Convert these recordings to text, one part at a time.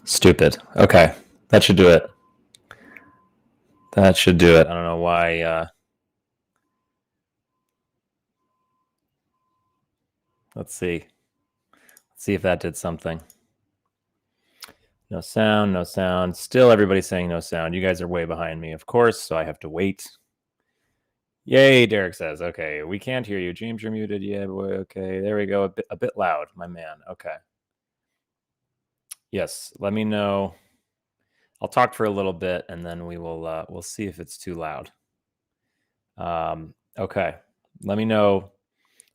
Stupid. Okay. That should do it. That should do it. I don't know why. Let's see. Let's see if that did something. No sound, no sound. Still everybody's saying no sound. You guys are way behind me, of course, so I have to wait. Yay, Derek says. Okay, we can't hear you. James, you're muted. Yeah, boy. Okay, there we go. A bit loud, my man. Okay. Yes, let me know. I'll talk for a little bit, and then we'll see if it's too loud. Okay. Let me know.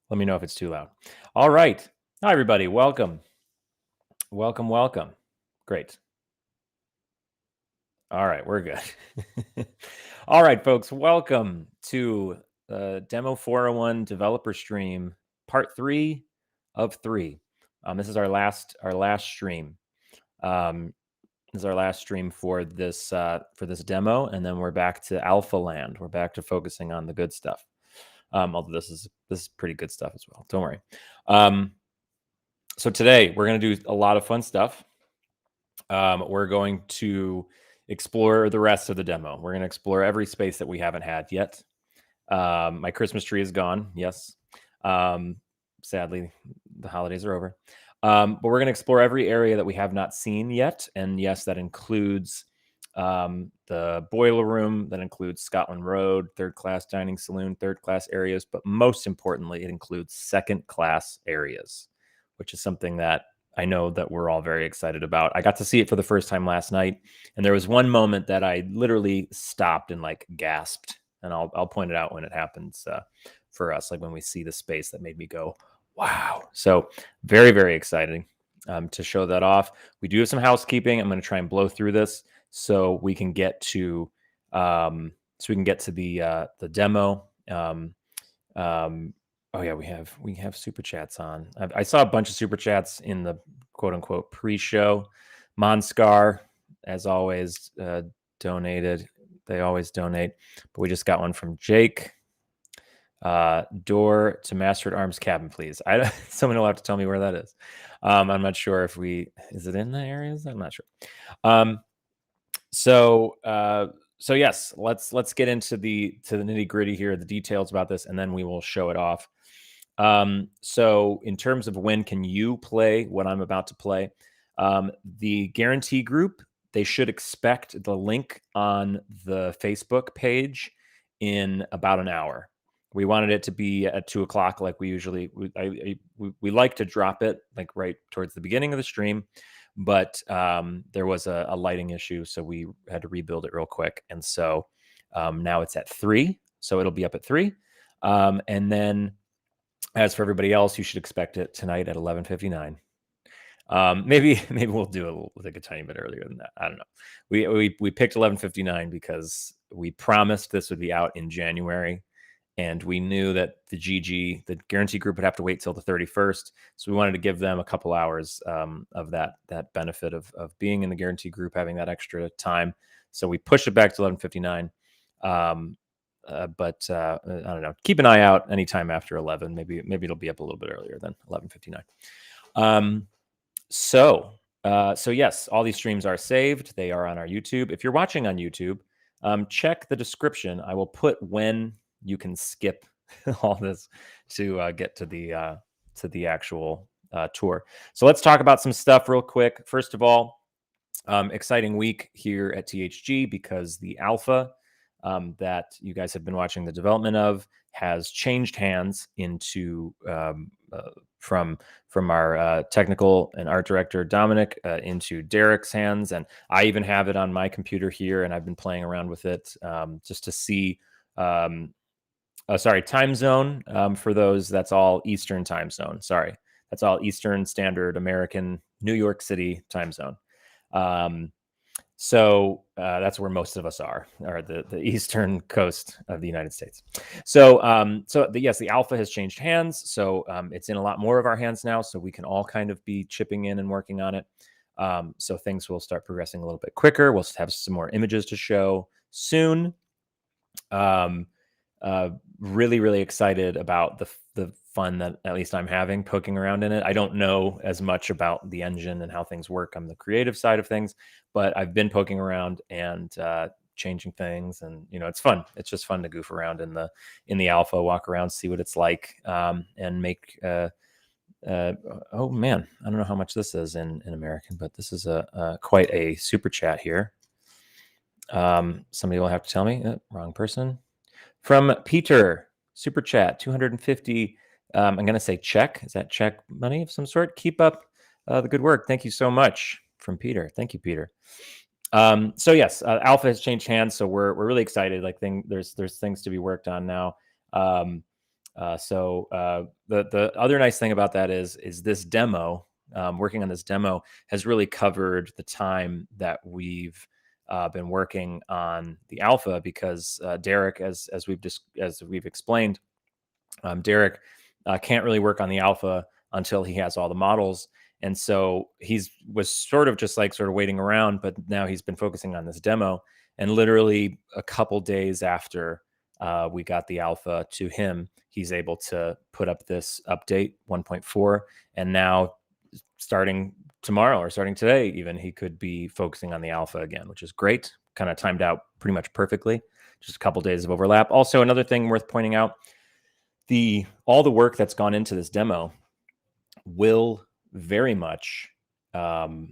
Let me know if it's too loud. All right. Hi, everybody. Welcome. Welcome. Great. All right, we're good. All right, folks, welcome to Demo 401 Developer Stream, Part 3 of 3. This is our last stream. This is our last stream for this demo, and then we're back to Alpha Land. We're back to focusing on the good stuff. Although this is pretty good stuff as well. Don't worry. So today we're going to do a lot of fun stuff. We're going to explore the rest of the demo. We're going to explore every space that we haven't had yet. My Christmas tree is gone. Yes. Sadly, the holidays are over. But we're going to explore every area that we have not seen yet. And yes, that includes the boiler room, that includes Scotland Road, third-class dining saloon, third-class areas. But most importantly, it includes second-class areas, which is something that I know that we're all very excited about. I got to see it for the first time last night, and there was one moment that I literally stopped and like gasped, and I'll point it out when it happens for us, like when we see the space that made me go, wow. So very, very exciting to show that off. We do have some housekeeping. I'm going to try and blow through this so we can get to the demo. Oh yeah, we have super chats on. I saw a bunch of super chats in the quote unquote pre-show. Monscar, as always, donated. They always donate, but we just got one from Jake. Door to Master at Arms cabin, please. Someone will have to tell me where that is. I'm not sure if is it in the areas? I'm not sure. So yes, let's get into the nitty gritty here, the details about this, and then we will show it off. So in terms of when can you play what I'm about to play, the guarantee group, they should expect the link on the Facebook page in about an hour. We wanted it to be at 2:00, like we usually, we like to drop it like right towards the beginning of the stream, but there was a lighting issue, so we had to rebuild it real quick. And so now it's at 3, so it'll be up at 3. And then as for everybody else, you should expect it tonight at 11:59. Maybe we'll do it like a tiny bit earlier than that. I don't know. We picked 11:59 because we promised this would be out in January, and we knew that the guarantee group, would have to wait till the 31st. So we wanted to give them a couple hours of that benefit of being in the guarantee group, having that extra time. So we pushed it back to 11:59. But I don't know. Keep an eye out anytime after 11. Maybe it'll be up a little bit earlier than 11:59. So yes, all these streams are saved. They are on our YouTube. If you're watching on YouTube, check the description. I will put when you can skip all this to get to the actual tour. So let's talk about some stuff real quick. First of all, exciting week here at THG because the alpha that you guys have been watching the development of has changed hands into from our technical and art director Dominic into Derek's hands, and I even have it on my computer here, and I've been playing around with it just to see. Time zone for those. That's all Eastern time zone. Sorry, that's all Eastern Standard American New York City time zone. So that's where most of us are the eastern coast of the United States. So yes, the alpha has changed hands. So it's in a lot more of our hands now. So we can all kind of be chipping in and working on it. So things will start progressing a little bit quicker. We'll have some more images to show soon. really, really excited about the fun that at least I'm having poking around in it. I don't know as much about the engine and how things work on the creative side of things, but I've been poking around and changing things, and it's fun. It's just fun to goof around in the alpha, walk around, see what it's like, and make. Oh man, I don't know how much this is in American, but this is a quite a super chat here. Somebody will have to tell me. Wrong person. From Peter, super chat, 250. I'm going to say check. Is that check money of some sort? Keep up the good work. Thank you so much from Peter. Thank you, Peter. So yes, Alpha has changed hands, so we're really excited. Like there's things to be worked on now. The other nice thing about that is this demo. Working on this demo has really covered the time that we've been working on the alpha, because Derek, as we've explained, Derek can't really work on the alpha until he has all the models. And so was sort of waiting around, but now he's been focusing on this demo. And literally a couple days after we got the alpha to him, he's able to put up this update 1.4. And now starting tomorrow or starting today, even, he could be focusing on the alpha again, which is great. Kind of timed out pretty much perfectly. Just a couple days of overlap. Also, another thing worth pointing out, all the work that's gone into this demo will very much help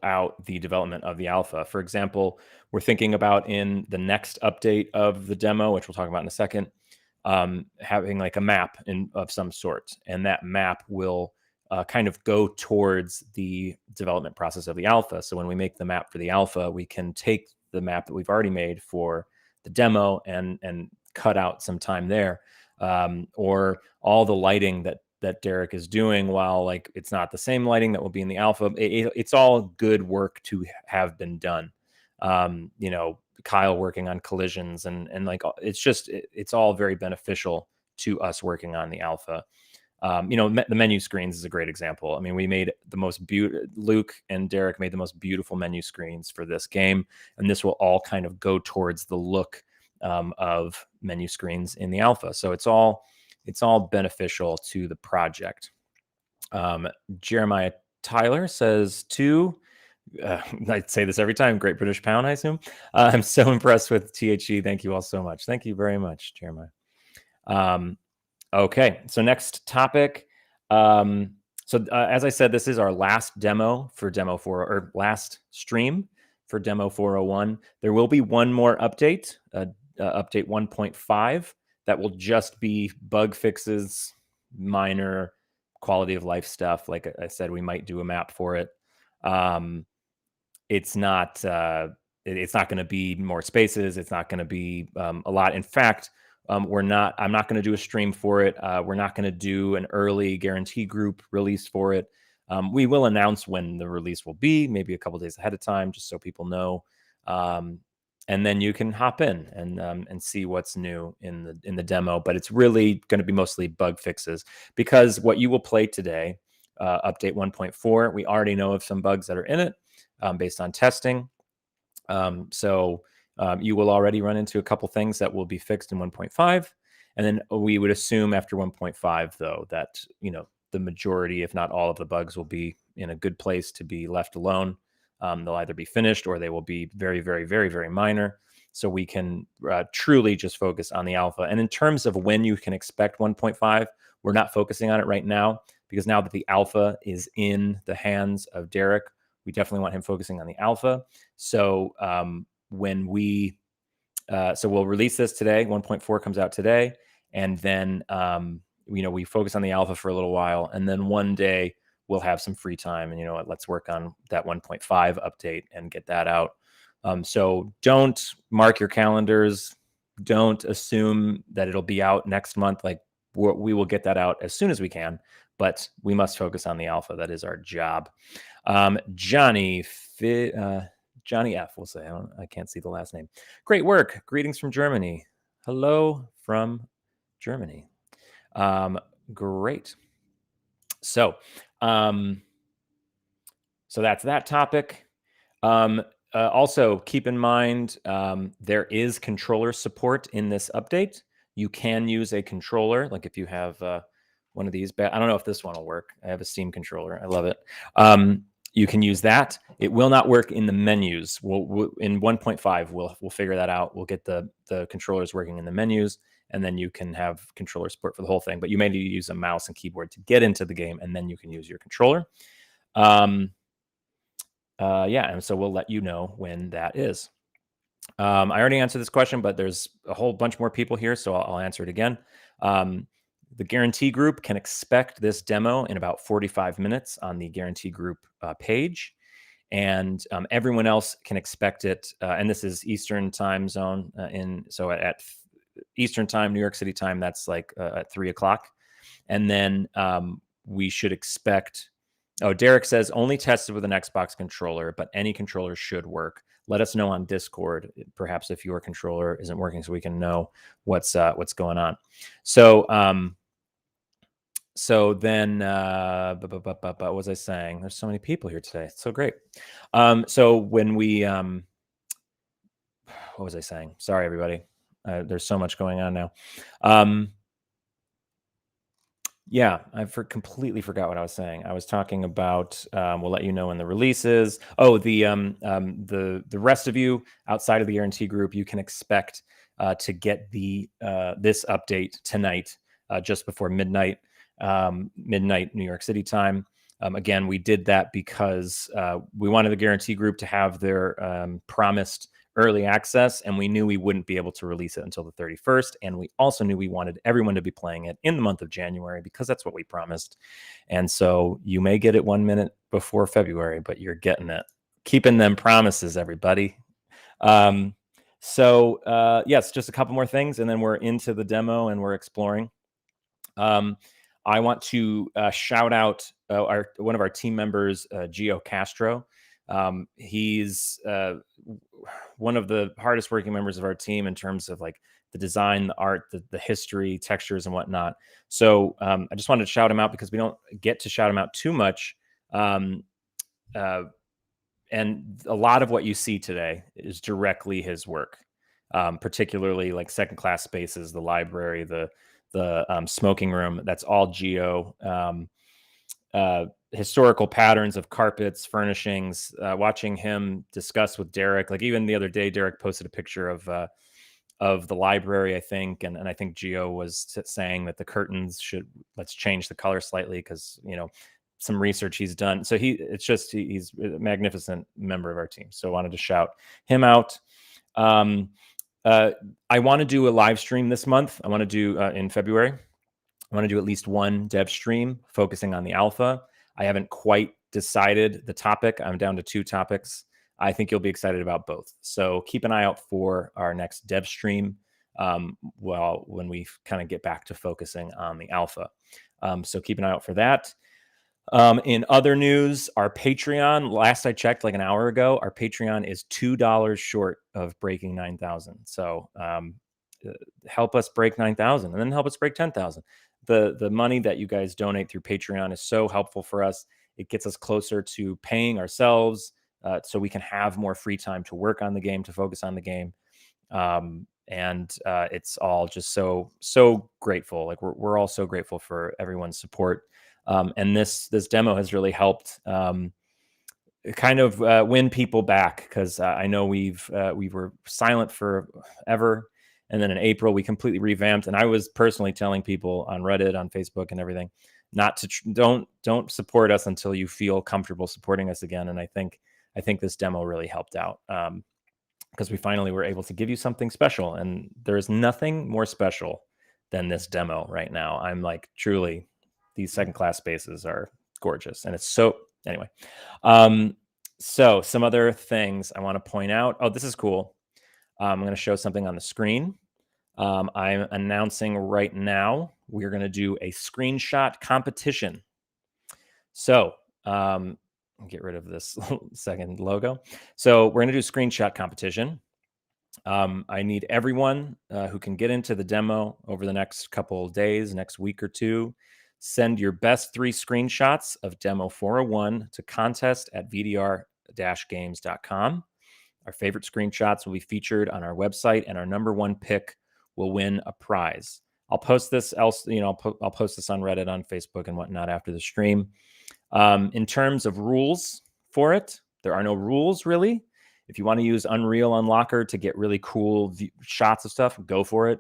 out the development of the alpha. For example, we're thinking about in the next update of the demo, which we'll talk about in a second, having like a map of some sort, and that map will kind of go towards the development process of the alpha. So when we make the map for the alpha, we can take the map that we've already made for the demo and cut out some time there, or all the lighting that Derek is doing, while like it's not the same lighting that will be in the alpha. It's all good work to have been done. Kyle working on collisions and like it's all very beneficial to us working on the alpha. The menu screens is a great example. I mean, we made the most beautiful, Luke and Derek made the most beautiful menu screens for this game, and this will all kind of go towards the look of menu screens in the alpha. So it's all beneficial to the project. Jeremiah Tyler says I'd say this every time. Great British Pound, I assume. I'm so impressed with THE. Thank you all so much. Thank you very much, Jeremiah. Okay, so next topic. As I said, this is our last demo for Demo 4, or last stream for Demo 401. There will be one more update, update 1.5, that will just be bug fixes, minor quality of life stuff. Like I said, we might do a map for it. It's not going to be more spaces. It's not going to be a lot. In fact, I'm not going to do a stream for it. We're not going to do an early guarantee group release for it. We will announce when the release will be, maybe a couple days ahead of time, just so people know. And then you can hop in and see what's new in the demo. But it's really going to be mostly bug fixes, because what you will play today, update 1.4, we already know of some bugs that are in it based on testing. You will already run into a couple things that will be fixed in 1.5. And then we would assume after 1.5, though, that the majority, if not all, of the bugs will be in a good place to be left alone. They'll either be finished or they will be very, very, very, very minor. So we can truly just focus on the alpha. And in terms of when you can expect 1.5, we're not focusing on it right now, because now that the alpha is in the hands of Derek, we definitely want him focusing on the alpha. So we'll release this today. 1.4 comes out today, and then we focus on the alpha for a little while, and then one day we'll have some free time, and let's work on that 1.5 update and get that out. So don't mark your calendars. Don't assume that it'll be out next month. Like, we will get that out as soon as we can, but we must focus on the alpha. That is our job. Johnny F, we'll say. I can't see the last name. Great work. Greetings from Germany. Hello from Germany. Great. So that's that topic. Also, keep in mind, there is controller support in this update. You can use a controller, like if you have one of these. I don't know if this one will work. I have a Steam controller. I love it. You can use that. It will not work in the menus. In 1.5, we'll figure that out. We'll get the controllers working in the menus, and then you can have controller support for the whole thing. But you may need to use a mouse and keyboard to get into the game, and then you can use your controller. Yeah, and so we'll let you know when that is. I already answered this question, but there's a whole bunch more people here, so I'll answer it again. The guarantee group can expect this demo in about 45 minutes on the guarantee group page, and everyone else can expect it. And this is Eastern time zone so at Eastern time, New York City time, that's like at 3:00. And then we should expect. Oh, Derek says only tested with an Xbox controller, but any controller should work. Let us know on Discord, perhaps if your controller isn't working, so we can know what's going on. So then, what was I saying? There's so many people here today. It's so great. So when we, what was I saying? Sorry, everybody. There's so much going on now. Yeah, completely forgot what I was saying. I was talking about we'll let you know when the release is. Oh, the rest of you outside of the guarantee group, you can expect to get this update tonight, just before midnight New York City time. Again, we did that because we wanted the guarantee group to have their promised early access, and we knew we wouldn't be able to release it until the 31st. And we also knew we wanted everyone to be playing it in the month of January because that's what we promised. And so you may get it 1 minute before February, but you're getting it. Keeping them promises, everybody. Yes, just a couple more things, and then we're into the demo and we're exploring. I want to shout out one of our team members, Gio Castro. He's one of the hardest working members of our team in terms of like the design, the art, the history, textures, and whatnot. So I just wanted to shout him out because we don't get to shout him out too much. And a lot of what you see today is directly his work, particularly like second class spaces, the library, the smoking room. That's all Gio. Historical patterns of carpets, furnishings, watching him discuss with Derek. Like even the other day, Derek posted a picture of the library, I think. And I think Gio was saying that the curtains let's change the color slightly because, some research he's done. So he's a magnificent member of our team. So I wanted to shout him out. I want to do a live stream this month. I want to do in February. I want to do at least one dev stream focusing on the alpha. I haven't quite decided the topic. I'm down to 2 topics. I think you'll be excited about both. So keep an eye out for our next dev stream when we kind of get back to focusing on the alpha. So keep an eye out for that. In other news, our Patreon, last I checked like an hour ago, our Patreon is $2 short of breaking 9,000. So help us break 9,000 and then help us break 10,000. The money that you guys donate through Patreon is so helpful for us. It gets us closer to paying ourselves so we can have more free time to work on the game, to focus on the game. And it's all just so grateful. Like we're all so grateful for everyone's support. And this demo has really helped kind of win people back because I know we were silent forever. And then in April, we completely revamped. And I was personally telling people on Reddit, on Facebook, and everything, not to don't support us until you feel comfortable supporting us again. And I think this demo really helped out because we finally were able to give you something special. And there is nothing more special than this demo right now. I'm like, truly, these second class spaces are gorgeous, and it's so anyway. So some other things I want to point out. Oh, this is cool. I'm going to show something on the screen. I'm announcing right now we're going to do a screenshot competition. So get rid of this second logo. So we're going to do a screenshot competition. I need everyone who can get into the demo over the next couple of days, next week or two. Send your best 3 screenshots of Demo 401 to contest@vdr-games.com. Our favorite screenshots will be featured on our website, and our number one pick will win a prize. I'll post this I'll post this on Reddit, on Facebook, and whatnot after the stream. In terms of rules for it, there are no rules really. If you want to use Unreal Unlocker to get really cool shots of stuff, go for it.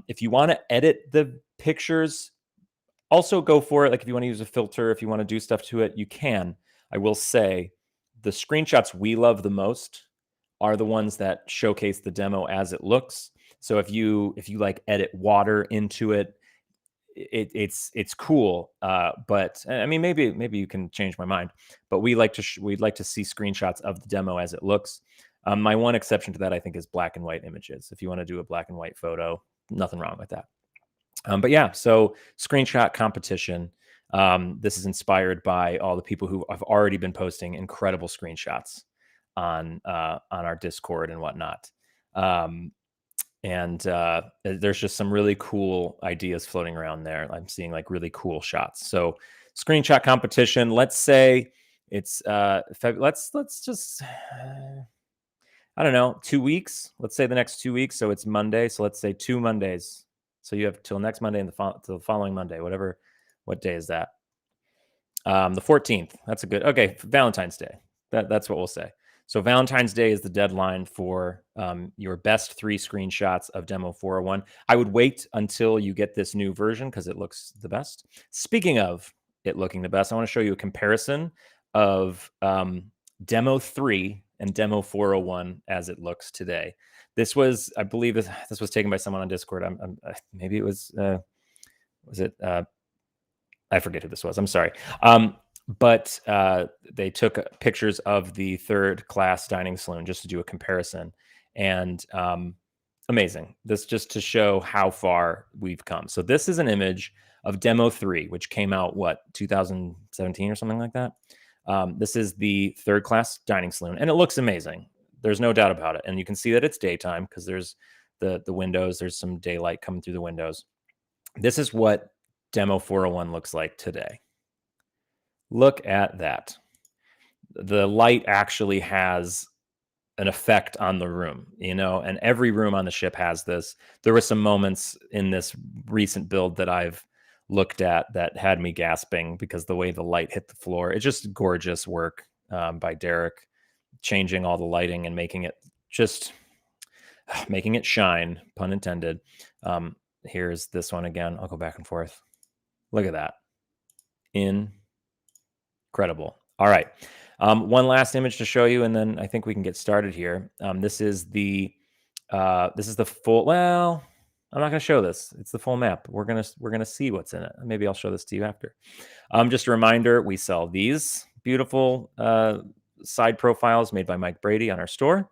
If you want to edit the pictures, also go for it. Like if you want to use a filter, if you want to do stuff to it, you can. I will say the screenshots we love the most are the ones that showcase the demo as it looks. So if you like edit water into it, it's cool. But I mean, maybe you can change my mind. But we'd like to see screenshots of the demo as it looks. My one exception to that, I think, is black and white images. If you want to do a black and white photo, nothing wrong with that. But yeah, so screenshot competition. This is inspired by all the people who have already been posting incredible screenshots on our Discord and whatnot. And there's just some really cool ideas floating around there. I'm seeing like really cool shots. So screenshot competition. Let's say it's let's just I don't know, 2 weeks. Let's say the next 2 weeks. So it's Monday. So let's say 2 Mondays. So you have till next Monday and the following Monday, whatever. What day is that? The 14th. That's a good. Okay, Valentine's Day. That's what we'll say. So Valentine's Day is the deadline for your best 3 screenshots of Demo 401. I would wait until you get this new version because it looks the best. Speaking of it looking the best, I want to show you a comparison of Demo 3 and Demo 401 as it looks today. This was, I believe, this was taken by someone on Discord. Maybe it was it? I forget who this was. I'm sorry. But they took pictures of the third class dining saloon just to do a comparison. And amazing. This just to show how far we've come. So this is an image of Demo 3, which came out, 2017 or something like that. This is the third class dining saloon, and it looks amazing. There's no doubt about it. And you can see that it's daytime because there's the windows. There's some daylight coming through the windows. This is what Demo 401 looks like today. Look at that. The light actually has an effect on the room, and every room on the ship has this. There were some moments in this recent build that I've looked at that had me gasping because the way the light hit the floor. It's just gorgeous work by Derek, changing all the lighting and making it shine, pun intended. Here's this one again. I'll go back and forth. Look at that. Incredible. All right. One last image to show you, and then I think we can get started here. This is the full. Well, I'm not going to show this. It's the full map. We're gonna see what's in it. Maybe I'll show this to you after. Just a reminder: we sell these beautiful side profiles made by Mike Brady on our store,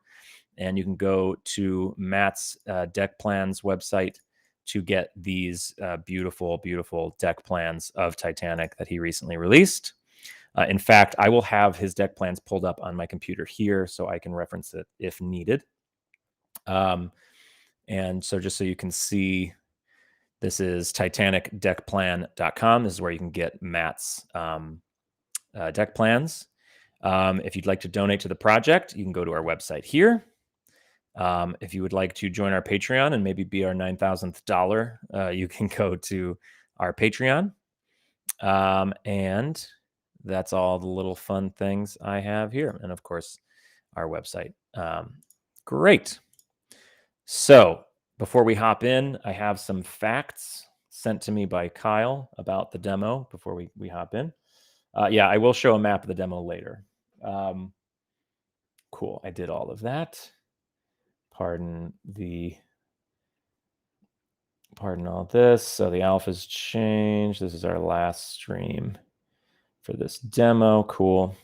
and you can go to Matt's deck plans website to get these beautiful, beautiful deck plans of Titanic that he recently released. In fact, I will have his deck plans pulled up on my computer here so I can reference it if needed. And so just so you can see, this is titanicdeckplan.com. This is where you can get Matt's deck plans. If you'd like to donate to the project, you can go to our website here. If you would like to join our Patreon and maybe be our 9,000th dollar, you can go to our Patreon. And that's all the little fun things I have here. And of course, our website. Great. So before we hop in, I have some facts sent to me by Kyle about the demo before we hop in. Yeah, I will show a map of the demo later. Cool. I did all of that. Pardon all this. So the alpha's changed. This is our last stream for this demo. Cool.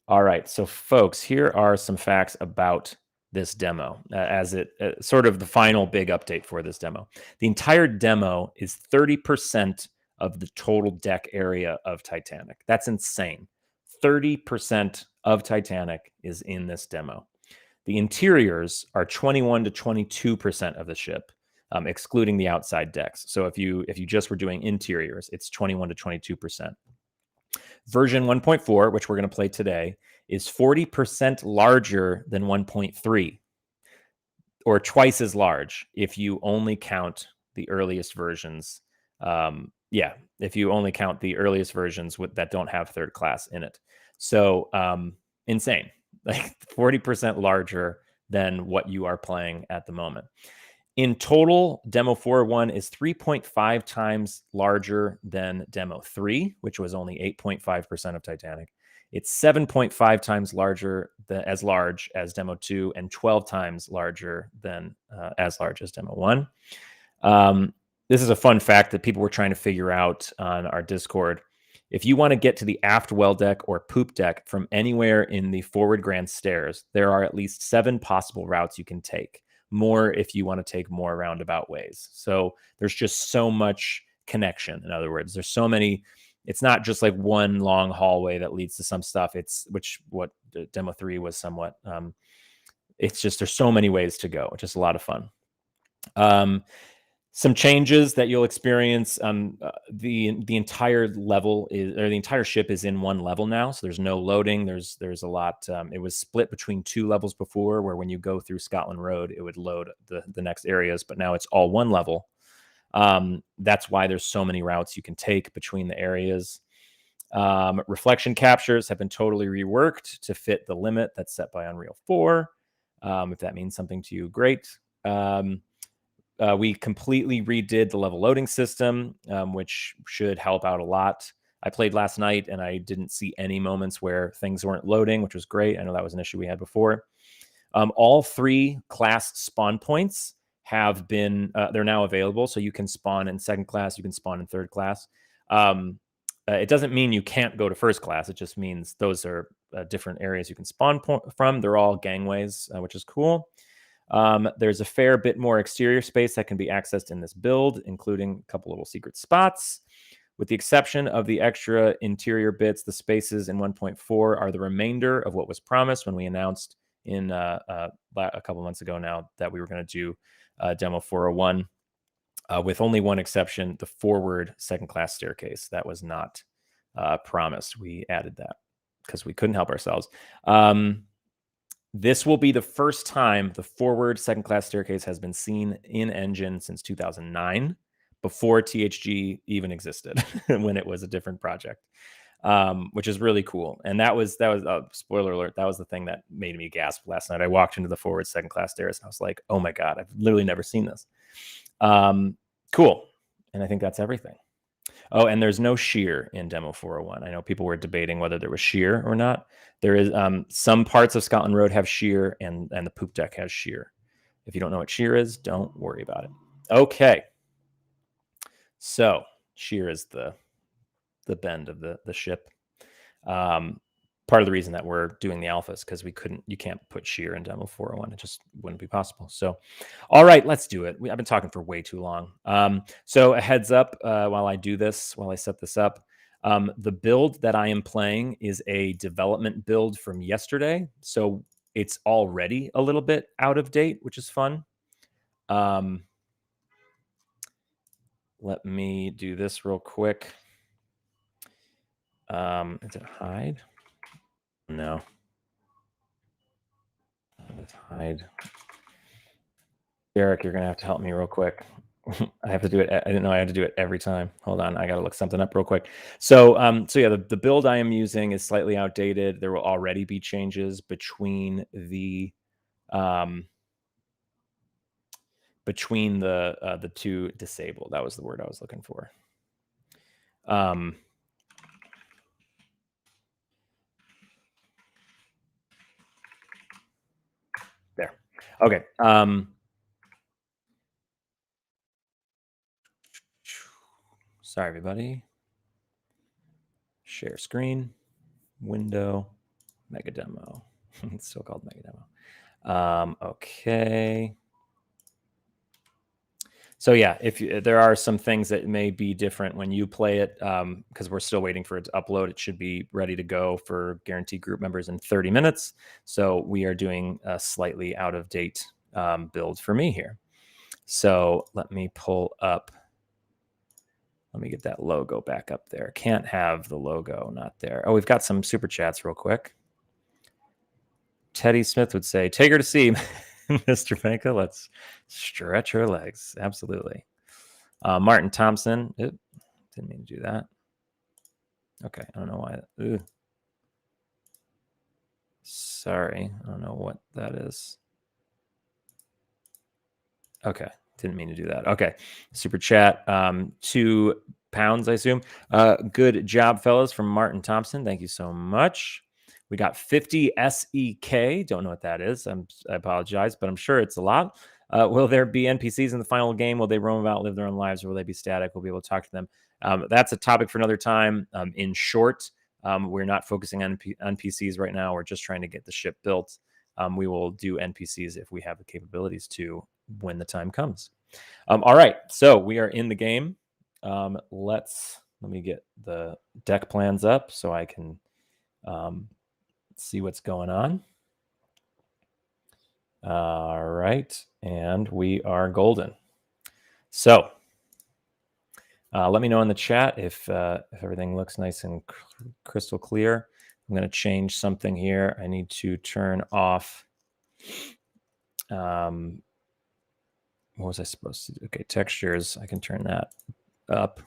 All right. So folks, here are some facts about this demo as it sort of the final big update for this demo. The entire demo is 30% of the total deck area of Titanic. That's insane. 30% of Titanic is in this demo. The interiors are 21 to 22% of the ship, excluding the outside decks. So if you just were doing interiors, it's 21 to 22%. Version 1.4, which we're going to play today, is 40% larger than 1.3, or twice as large if you only count the earliest versions. If you only count the earliest versions that don't have third class in it. So insane, like 40% larger than what you are playing at the moment. In total, Demo 4.1 is 3.5 times larger than Demo 3, which was only 8.5% of Titanic. It's 7.5 times larger as large as Demo 2, and 12 times larger than as large as Demo 1. This is a fun fact that people were trying to figure out on our Discord. If you want to get to the aft well deck or poop deck from anywhere in the forward grand stairs, there are at least 7 possible routes you can take. More if you want to take more roundabout ways. So there's just so much connection. In other words, there's so many. It's not just like one long hallway that leads to some stuff. It's what Demo 3 was somewhat. It's just there's so many ways to go. Just a lot of fun. Some changes that you'll experience. The entire level the entire ship is in one level now, so there's no loading. There's a lot. It was split between 2 levels before, where when you go through Scotland Road, it would load the next areas, but now it's all one level. That's why there's so many routes you can take between the areas. Reflection captures have been totally reworked to fit the limit that's set by Unreal 4. If that means something to you, great. We completely redid the level loading system, which should help out a lot. I played last night and I didn't see any moments where things weren't loading, which was great. I know that was an issue we had before. All 3 class spawn points have been, they're now available. So you can spawn in second class, you can spawn in third class. It doesn't mean you can't go to first class. It just means those are different areas you can spawn from. They're all gangways, which is cool. There's a fair bit more exterior space that can be accessed in this build, including a couple little secret spots. With the exception of the extra interior bits, the spaces in 1.4 are the remainder of what was promised when we announced in a couple months ago now that we were going to do Demo 4.1, with only one exception, the forward second class staircase. That was not promised. We added that because we couldn't help ourselves. This will be the first time the forward second class staircase has been seen in engine since 2009, before THG even existed, when it was a different project, which is really cool. And that was spoiler alert. That was the thing that made me gasp last night. I walked into the forward second class stairs and I was like, oh my God, I've literally never seen this. Cool. And I think that's everything. Oh, and there's no shear in Demo 4.1. I know people were debating whether there was shear or not. There is some parts of Scotland Road have shear, and the poop deck has shear. If you don't know what shear is, don't worry about it. Okay. So shear is the bend of the ship. Part of the reason that we're doing the alphas, because you can't put shear in Demo 4.1. It just wouldn't be possible. So, all right, let's do it. I've been talking for way too long. So a heads up while I set this up. The build that I am playing is a development build from yesterday. So it's already a little bit out of date, which is fun. Let me do this real quick. Is it hide? No. Let's hide. Derek, you're going to have to help me real quick. I have to do it. I didn't know I had to do it every time. Hold on. I got to look something up real quick. So yeah, the build I am using is slightly outdated. There will already be changes between the 2 disabled. That was the word I was looking for. There. Okay. Sorry, everybody. Share screen, window, mega demo. It's still called mega demo. Okay. So yeah, there are some things that may be different when you play it, because we're still waiting for it to upload. It should be ready to go for guaranteed group members in 30 minutes. So we are doing a slightly out of date build for me here. So let me pull up Let me get that logo back up there. Can't have the logo not there. Oh, we've got some super chats real quick. Teddy Smith would say, take her to sea, Mr. Penca. Let's stretch her legs. Absolutely. Martin Thompson. Didn't mean to do that. Okay. I don't know why. Ooh. Sorry. I don't know what that is. Okay. Didn't mean to do that. Okay. Super chat. 2 pounds, I assume. Good job, fellas, from Martin Thompson. Thank you so much. We got 50 SEK. Don't know what that is. I apologize, but I'm sure it's a lot. Will there be NPCs in the final game? Will they roam about, live their own lives, or will they be static? We'll be able to talk to them. That's a topic for another time. In short, we're not focusing on NPCs right now. We're just trying to get the ship built. We will do NPCs if we have the capabilities to when the time comes. All right, so we are in the game. Let me get the deck plans up so I can see what's going on. All right, and we are golden. So let me know in the chat if everything looks nice and crystal clear. I'm going to change something here. I need to turn off. What was I supposed to do? Okay, textures. I can turn that up.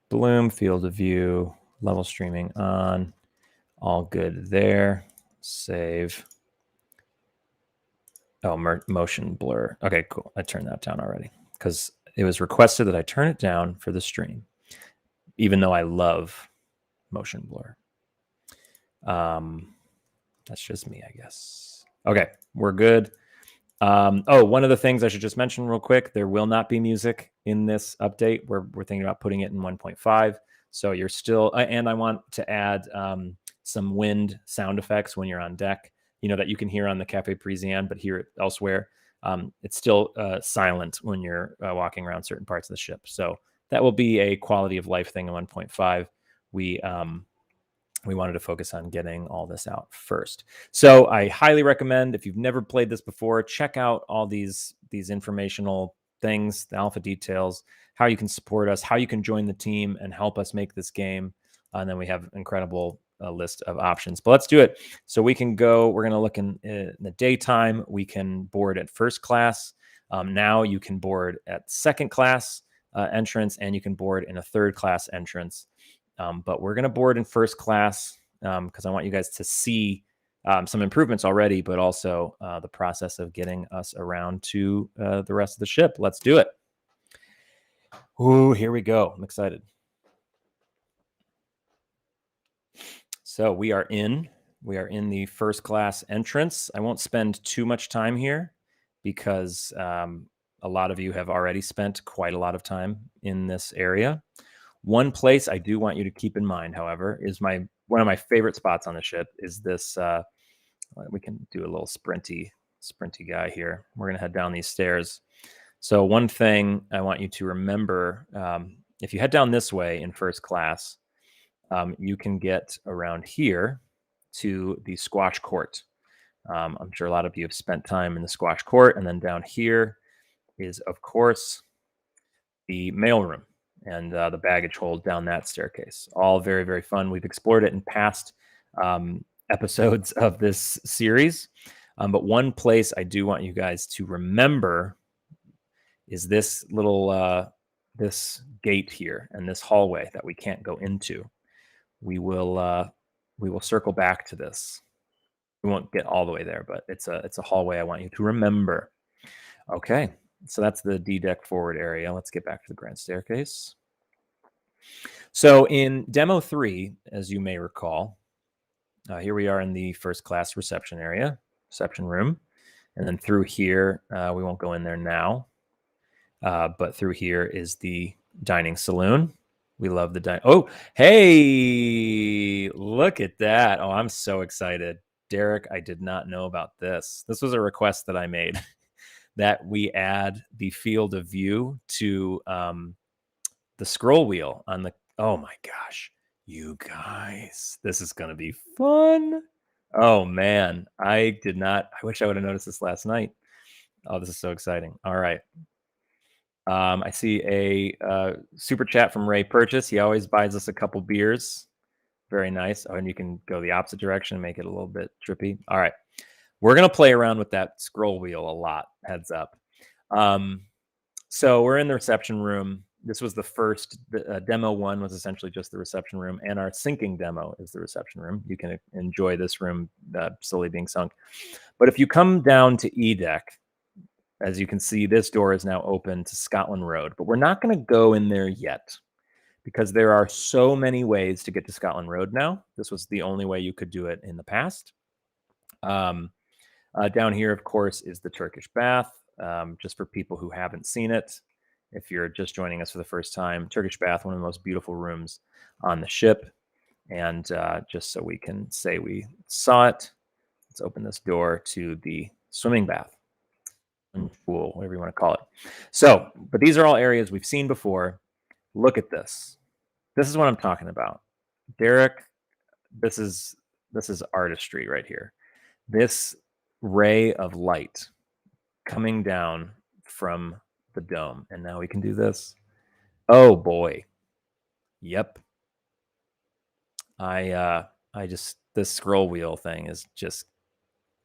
Bloom, field of view, level streaming on. All good there. Save. Oh, motion blur. Okay, cool. I turned that down already because it was requested that I turn it down for the stream, even though I love motion blur. That's just me, I guess. Okay, we're good. One of the things I should just mention real quick, there will not be music in this update. We're thinking about putting it in 1.5. So you're still, and I want to add some wind sound effects when you're on deck, that you can hear on the Cafe Parisienne, but hear it elsewhere. It's still silent when you're walking around certain parts of the ship. So that will be a quality of life thing in 1.5. We wanted to focus on getting all this out first. So I highly recommend, if you've never played this before, check out all these informational things, the alpha details, how you can support us, how you can join the team and help us make this game. And then we have an incredible list of options. But let's do it. So we can go, we're going to look in the daytime. We can board at first class. Now you can board at second class entrance, and you can board in a third class entrance. But we're going to board in first class because I want you guys to see some improvements already, but also the process of getting us around to the rest of the ship. Let's do it. Ooh, here we go. I'm excited. So we are in the first class entrance. I won't spend too much time here because a lot of you have already spent quite a lot of time in this area. One place I do want you to keep in mind, however, is one of my favorite spots on the ship is this. We can do a little sprinty guy here. We're going to head down these stairs. So one thing I want you to remember, if you head down this way in first class, you can get around here to the squash court. I'm sure a lot of you have spent time in the squash court. And then down here is, of course, the mailroom and the baggage hold down that staircase. All very, very fun. We've explored it in past episodes of this series. But one place I do want you guys to remember is this little this gate here and this hallway that we can't go into. We will circle back to this. We won't get all the way there, but it's a hallway I want you to remember. Okay, so that's the D deck forward area. Let's get back to the grand staircase. So in demo 3, as you may recall, here we are in the first class reception room. And then through here, we won't go in there now, but through here is the dining saloon. We love the Oh, hey, look at that. Oh, I'm so excited. Derek, I did not know about this. This was a request that I made that we add the field of view to the scroll wheel on the, oh my gosh, you guys, this is going to be fun. Oh man, I wish I would have noticed this last night. Oh, this is so exciting. All right. I see a super chat from Ray Purchase. He always buys us a couple beers. Very nice. Oh, and you can go the opposite direction and make it a little bit trippy. All right. We're going to play around with that scroll wheel a lot. Heads up. So we're in the reception room. This was the first demo. One was essentially just the reception room, and our sinking demo is the reception room. You can enjoy this room slowly being sunk. But if you come down to E deck, as you can see, this door is now open to Scotland Road, but we're not going to go in there yet because there are so many ways to get to Scotland Road now. This was the only way you could do it in the past. Down here, of course, is the Turkish bath, just for people who haven't seen it. If you're just joining us for the first time, Turkish bath, one of the most beautiful rooms on the ship. And just so we can say we saw it, let's open this door to the swimming bath. Pool, whatever you want to call it. So, but these are all areas we've seen before. Look at this. This is what I'm talking about. Derek, this is artistry right here. This ray of light coming down from the dome. And now we can do this. Oh boy. Yep. This scroll wheel thing is just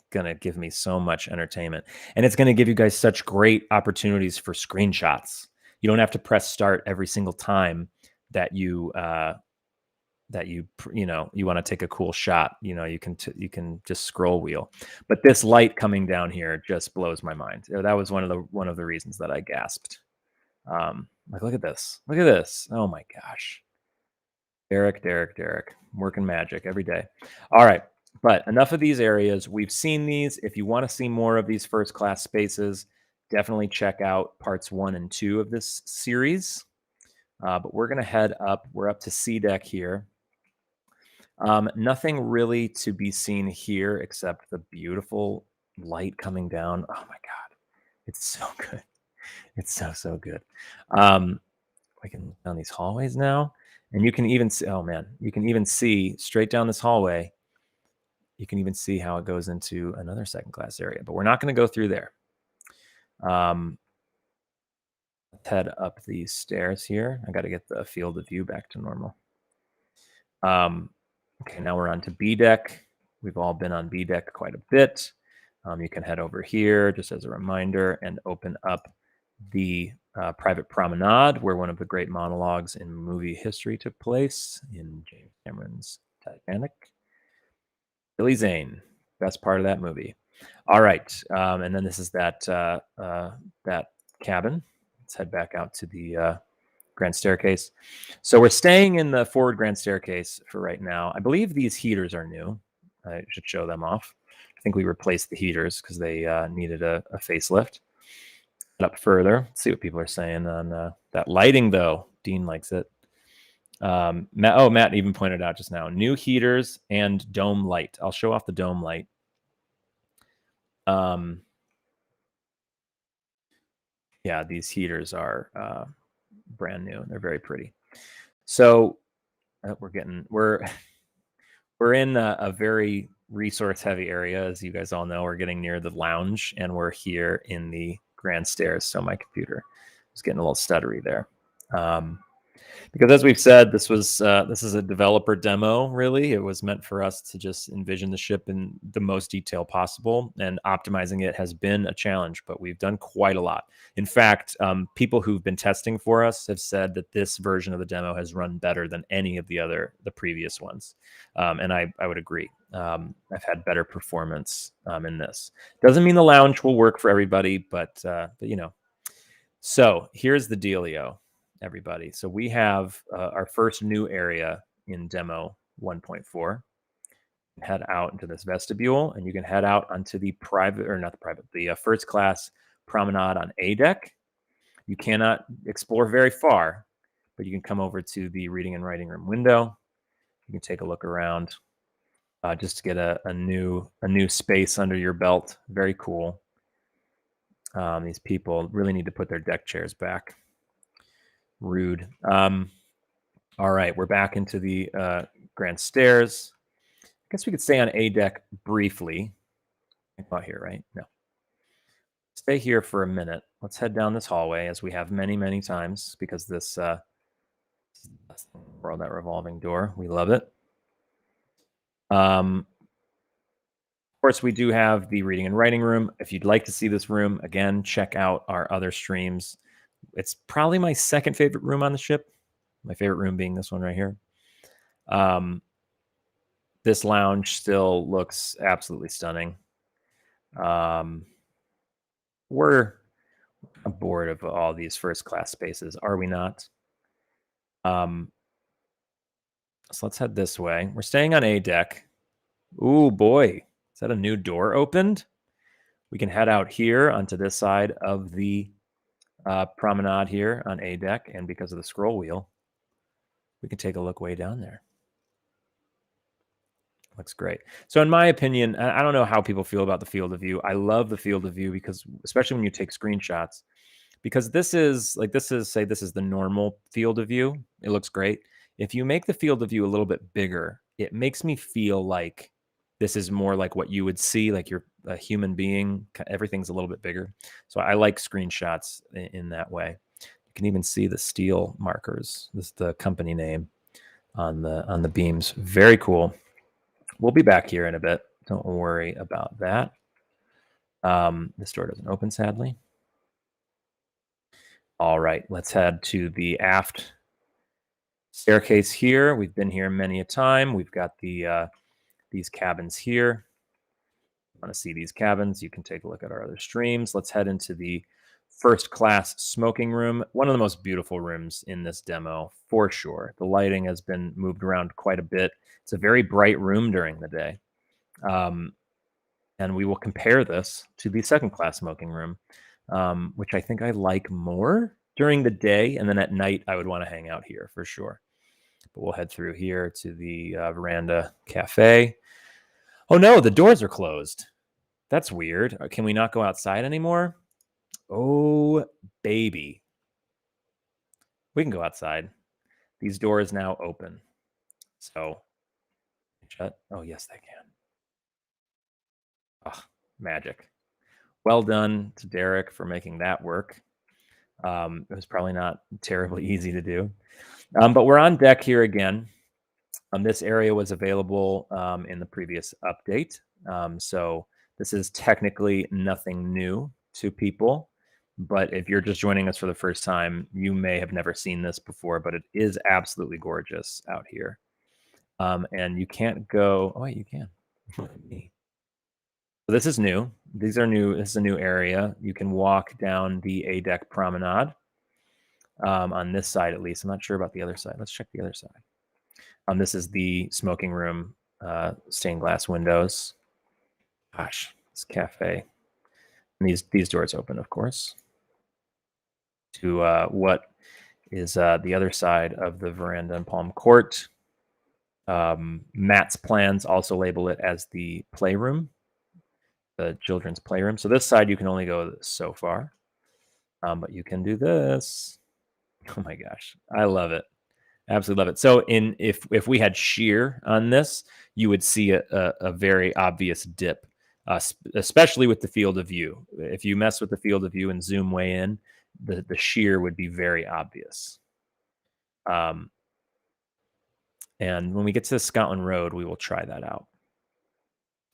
gonna give me so much entertainment, and it's gonna give you guys such great opportunities for screenshots. You don't have to press start every single time that you want to take a cool shot. You can just scroll wheel. But this light coming down here just blows my mind. That was one of the reasons that I gasped. Like, look at this. Look at this. Oh my gosh. Derek, working magic every day. All right. But enough of these areas. We've seen these. If you want to see more of these first class spaces, definitely check out parts 1 and 2 of this series. But we're going to head up. We're up to C deck here. Nothing really to be seen here except the beautiful light coming down. Oh my God. It's so good. It's so good. We can down these hallways now. And you can even see, oh man, you can even see straight down this hallway. You can even see how it goes into another second class area, but we're not going to go through there. Let's head up these stairs here. I got to get the field of view back to normal. Okay, now we're on to B deck. We've all been on B deck quite a bit. You can head over here just as a reminder and open up the private promenade, where one of the great monologues in movie history took place in James Cameron's Titanic. Billy Zane, best part of that movie. All right, and then this is that cabin. Let's head back out to the grand staircase. So we're staying in the forward grand staircase for right now. I believe these heaters are new. I should show them off. I think we replaced the heaters because they needed a facelift. Up further, see what people are saying on that lighting, though. Dean likes it. Matt even pointed out just now, new heaters and dome light. I'll show off the dome light. Yeah, these heaters are brand new. They're very pretty. So we're in a very resource heavy area, as you guys all know. We're getting near the lounge, and we're here in the grand stairs. So my computer is getting a little stuttery there. Because as we've said, this is a developer demo, really. It was meant for us to just envision the ship in the most detail possible, and optimizing it has been a challenge, but we've done quite a lot. In fact, people who've been testing for us have said that this version of the demo has run better than any of the previous ones. And I would agree. I've had better performance in this. Doesn't mean the lounge will work for everybody, but you know. So here's the dealio, everybody. So we have our first new area in demo 1.4. Head out into this vestibule, and you can head out onto the first class promenade on A deck. You cannot explore very far, but you can come over to the reading and writing room window. You can take a look around just to get a new space under your belt. Very cool. These people really need to put their deck chairs back. Rude. All right, we're back into the grand stairs. I guess we could stay on A deck briefly. About here, right? No. stay here for a minute. Let's head down this hallway as we have many, many times because this world, that revolving door, we love it. Of course, we do have the reading and writing room. If you'd like to see this room, again, check out our other streams. It's probably my second favorite room on the ship. My favorite room being this one right here. This lounge still looks absolutely stunning. We're bored of all these first class spaces, are we not? So let's head this way. We're staying on A deck. Ooh, boy. Is that a new door opened? We can head out here onto this side of the promenade here on A deck. And because of the scroll wheel, we can take a look way down there. Looks great. So in my opinion, I don't know how people feel about the field of view. I love the field of view because, especially when you take screenshots, because this is the normal field of view. It looks great. If you make the field of view a little bit bigger, it makes me feel like this is more like what you would see, like you're a human being. Everything's a little bit bigger. So I like screenshots in that way. You can even see the steel markers. This is the company name on the beams. Very cool. We'll be back here in a bit. Don't worry about that. This door doesn't open, sadly. All right, let's head to the aft staircase here. We've been here many a time. We've got these cabins here. Want to see these cabins? You can take a look at our other streams. Let's head into the first class smoking room. One of the most beautiful rooms in this demo, for sure. The lighting has been moved around quite a bit. It's a very bright room during the day. And we will compare this to the second class smoking room, which I think I like more during the day. And then at night, I would want to hang out here for sure. But we'll head through here to the veranda cafe. Oh no, the doors are closed. That's weird. Can we not go outside anymore? Oh, baby. We can go outside. These doors now open. So, shut. Oh, yes, they can. Oh, magic. Well done to Derek for making that work. It was probably not terribly easy to do. But we're on deck here again. This area was available in the previous update. So this is technically nothing new to people. But if you're just joining us for the first time, you may have never seen this before, but it is absolutely gorgeous out here. And you can't go. Oh, wait, you can. So this is new. These are new. This is a new area. You can walk down the A deck promenade on this side, at least. I'm not sure about the other side. Let's check the other side. This is the smoking room, stained glass windows. Gosh, this cafe. And these doors open, of course, to what is the other side of the veranda and Palm Court. Matt's plans also label it as the playroom, the children's playroom. So this side you can only go so far, but you can do this. Oh my gosh, I love it. Absolutely love it. So if we had sheer on this, you would see a very obvious dip, especially with the field of view. If you mess with the field of view and zoom way in, the sheer would be very obvious. And when we get to Scotland Road, we will try that out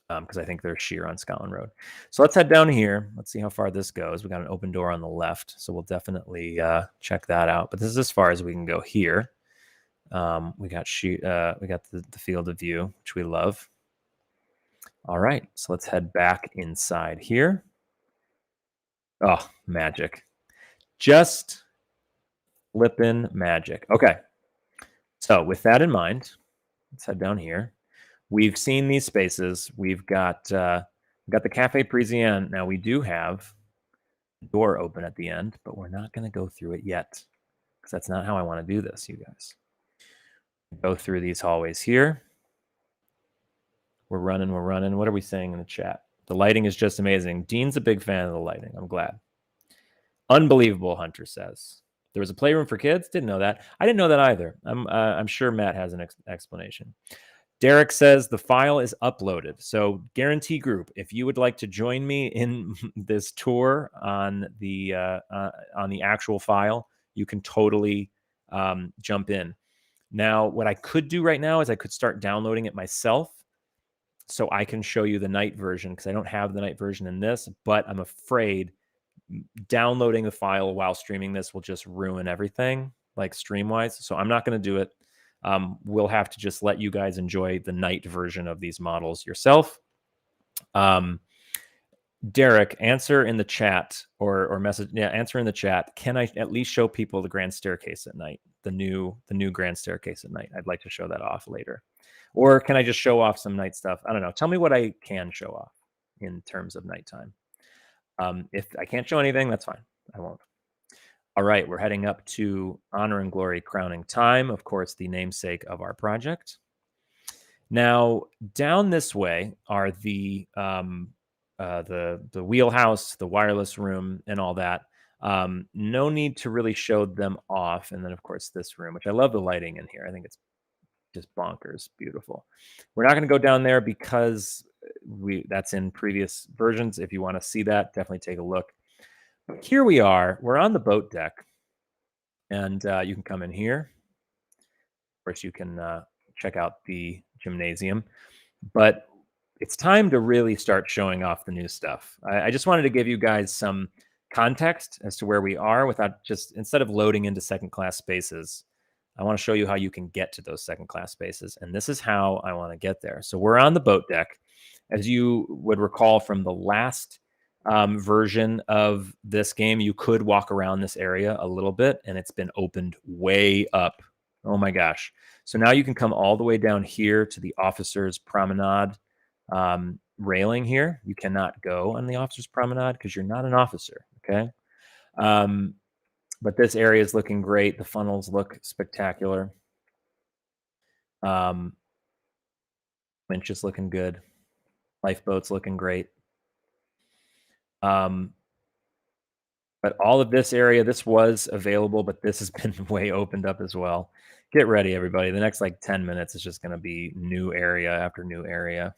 because I think there's sheer on Scotland Road. So let's head down here. Let's see how far this goes. We got an open door on the left, so we'll definitely check that out. But this is as far as we can go here. We got the field of view, which we love. All right, so let's head back inside here. Oh, magic. Just flippin' magic. Okay, so with that in mind, let's head down here. We've seen these spaces. We've got the Cafe Parisien. Now we do have the door open at the end, but we're not going to go through it yet because that's not how I want to do this, you guys. Go through these hallways here. We're running. What are we saying in the chat? The lighting is just amazing. Dean's a big fan of the lighting. I'm glad. Unbelievable, Hunter says. There was a playroom for kids? Didn't know that. I didn't know that either. I'm sure Matt has an explanation. Derek says the file is uploaded. So guarantee group, if you would like to join me in this tour on the actual file, you can totally jump in. Now, what I could do right now is I could start downloading it myself so I can show you the night version, because I don't have the night version in this, but I'm afraid downloading the file while streaming this will just ruin everything, like stream-wise. So I'm not going to do it. We'll have to just let you guys enjoy the night version of these models yourself. Derek, answer in the chat or message. Yeah, answer in the chat. Can I at least show people the grand staircase at night? The new grand staircase at night. I'd like to show that off later. Or can I just show off some night stuff? I don't know. Tell me what I can show off in terms of nighttime. If I can't show anything, that's fine. I won't. All right, we're heading up to Honor and Glory Crowning Time, of course, the namesake of our project. Now, down this way are the wheelhouse, the wireless room, and all that. No need to really show them off. And then, of course, this room, which I love the lighting in here. I think it's just bonkers beautiful. We're not going to go down there because that's in previous versions. If you want to see that, definitely take a look. But here we are. We're on the boat deck, and you can come in here. Of course, you can check out the gymnasium, but it's time to really start showing off the new stuff. I just wanted to give you guys some context as to where we are without just, instead of loading into second class spaces, I want to show you how you can get to those second class spaces. And this is how I want to get there. So we're on the boat deck. As you would recall from the last version of this game, you could walk around this area a little bit, and it's been opened way up. Oh my gosh. So now you can come all the way down here to the Officers Promenade railing here. You cannot go on the Officers Promenade because you're not an officer, okay? But this area is looking great. The funnels look spectacular. Winch is looking good. Lifeboat's looking great. But all of this area, this was available, but this has been way opened up as well. Get ready, everybody. The next like 10 minutes is just going to be new area after new area.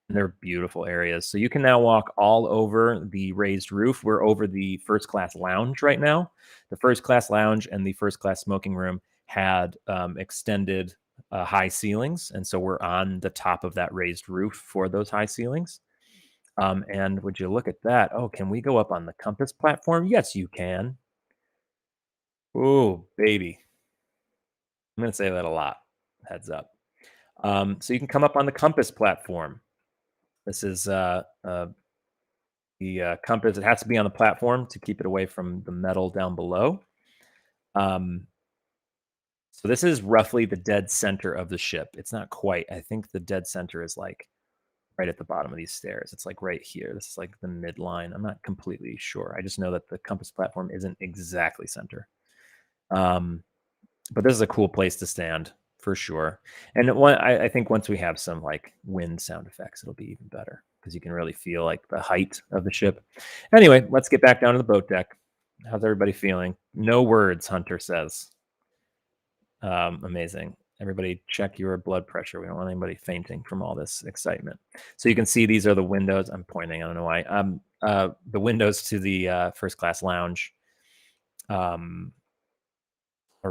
And they're beautiful areas. So you can now walk all over the raised roof. We're over the first class lounge right now. The first class lounge and the first class smoking room had extended high ceilings. And so we're on the top of that raised roof for those high ceilings. And would you look at that? Oh, can we go up on the compass platform? Yes, you can. Oh, baby. I'm going to say that a lot. Heads up. So you can come up on the compass platform. This is the compass. It has to be on the platform to keep it away from the metal down below. So this is roughly the dead center of the ship. It's not quite. I think the dead center is like right at the bottom of these stairs. It's like right here. This is like the midline. I'm not completely sure. I just know that the compass platform isn't exactly center. But this is a cool place to stand for sure. And I think once we have some like wind sound effects, it'll be even better because you can really feel like the height of the ship. Anyway, let's get back down to the boat deck. How's everybody feeling? No words, Hunter says. Amazing. Everybody check your blood pressure. We don't want anybody fainting from all this excitement. So you can see these are the windows. I'm pointing. I don't know why. The windows to the first class lounge. All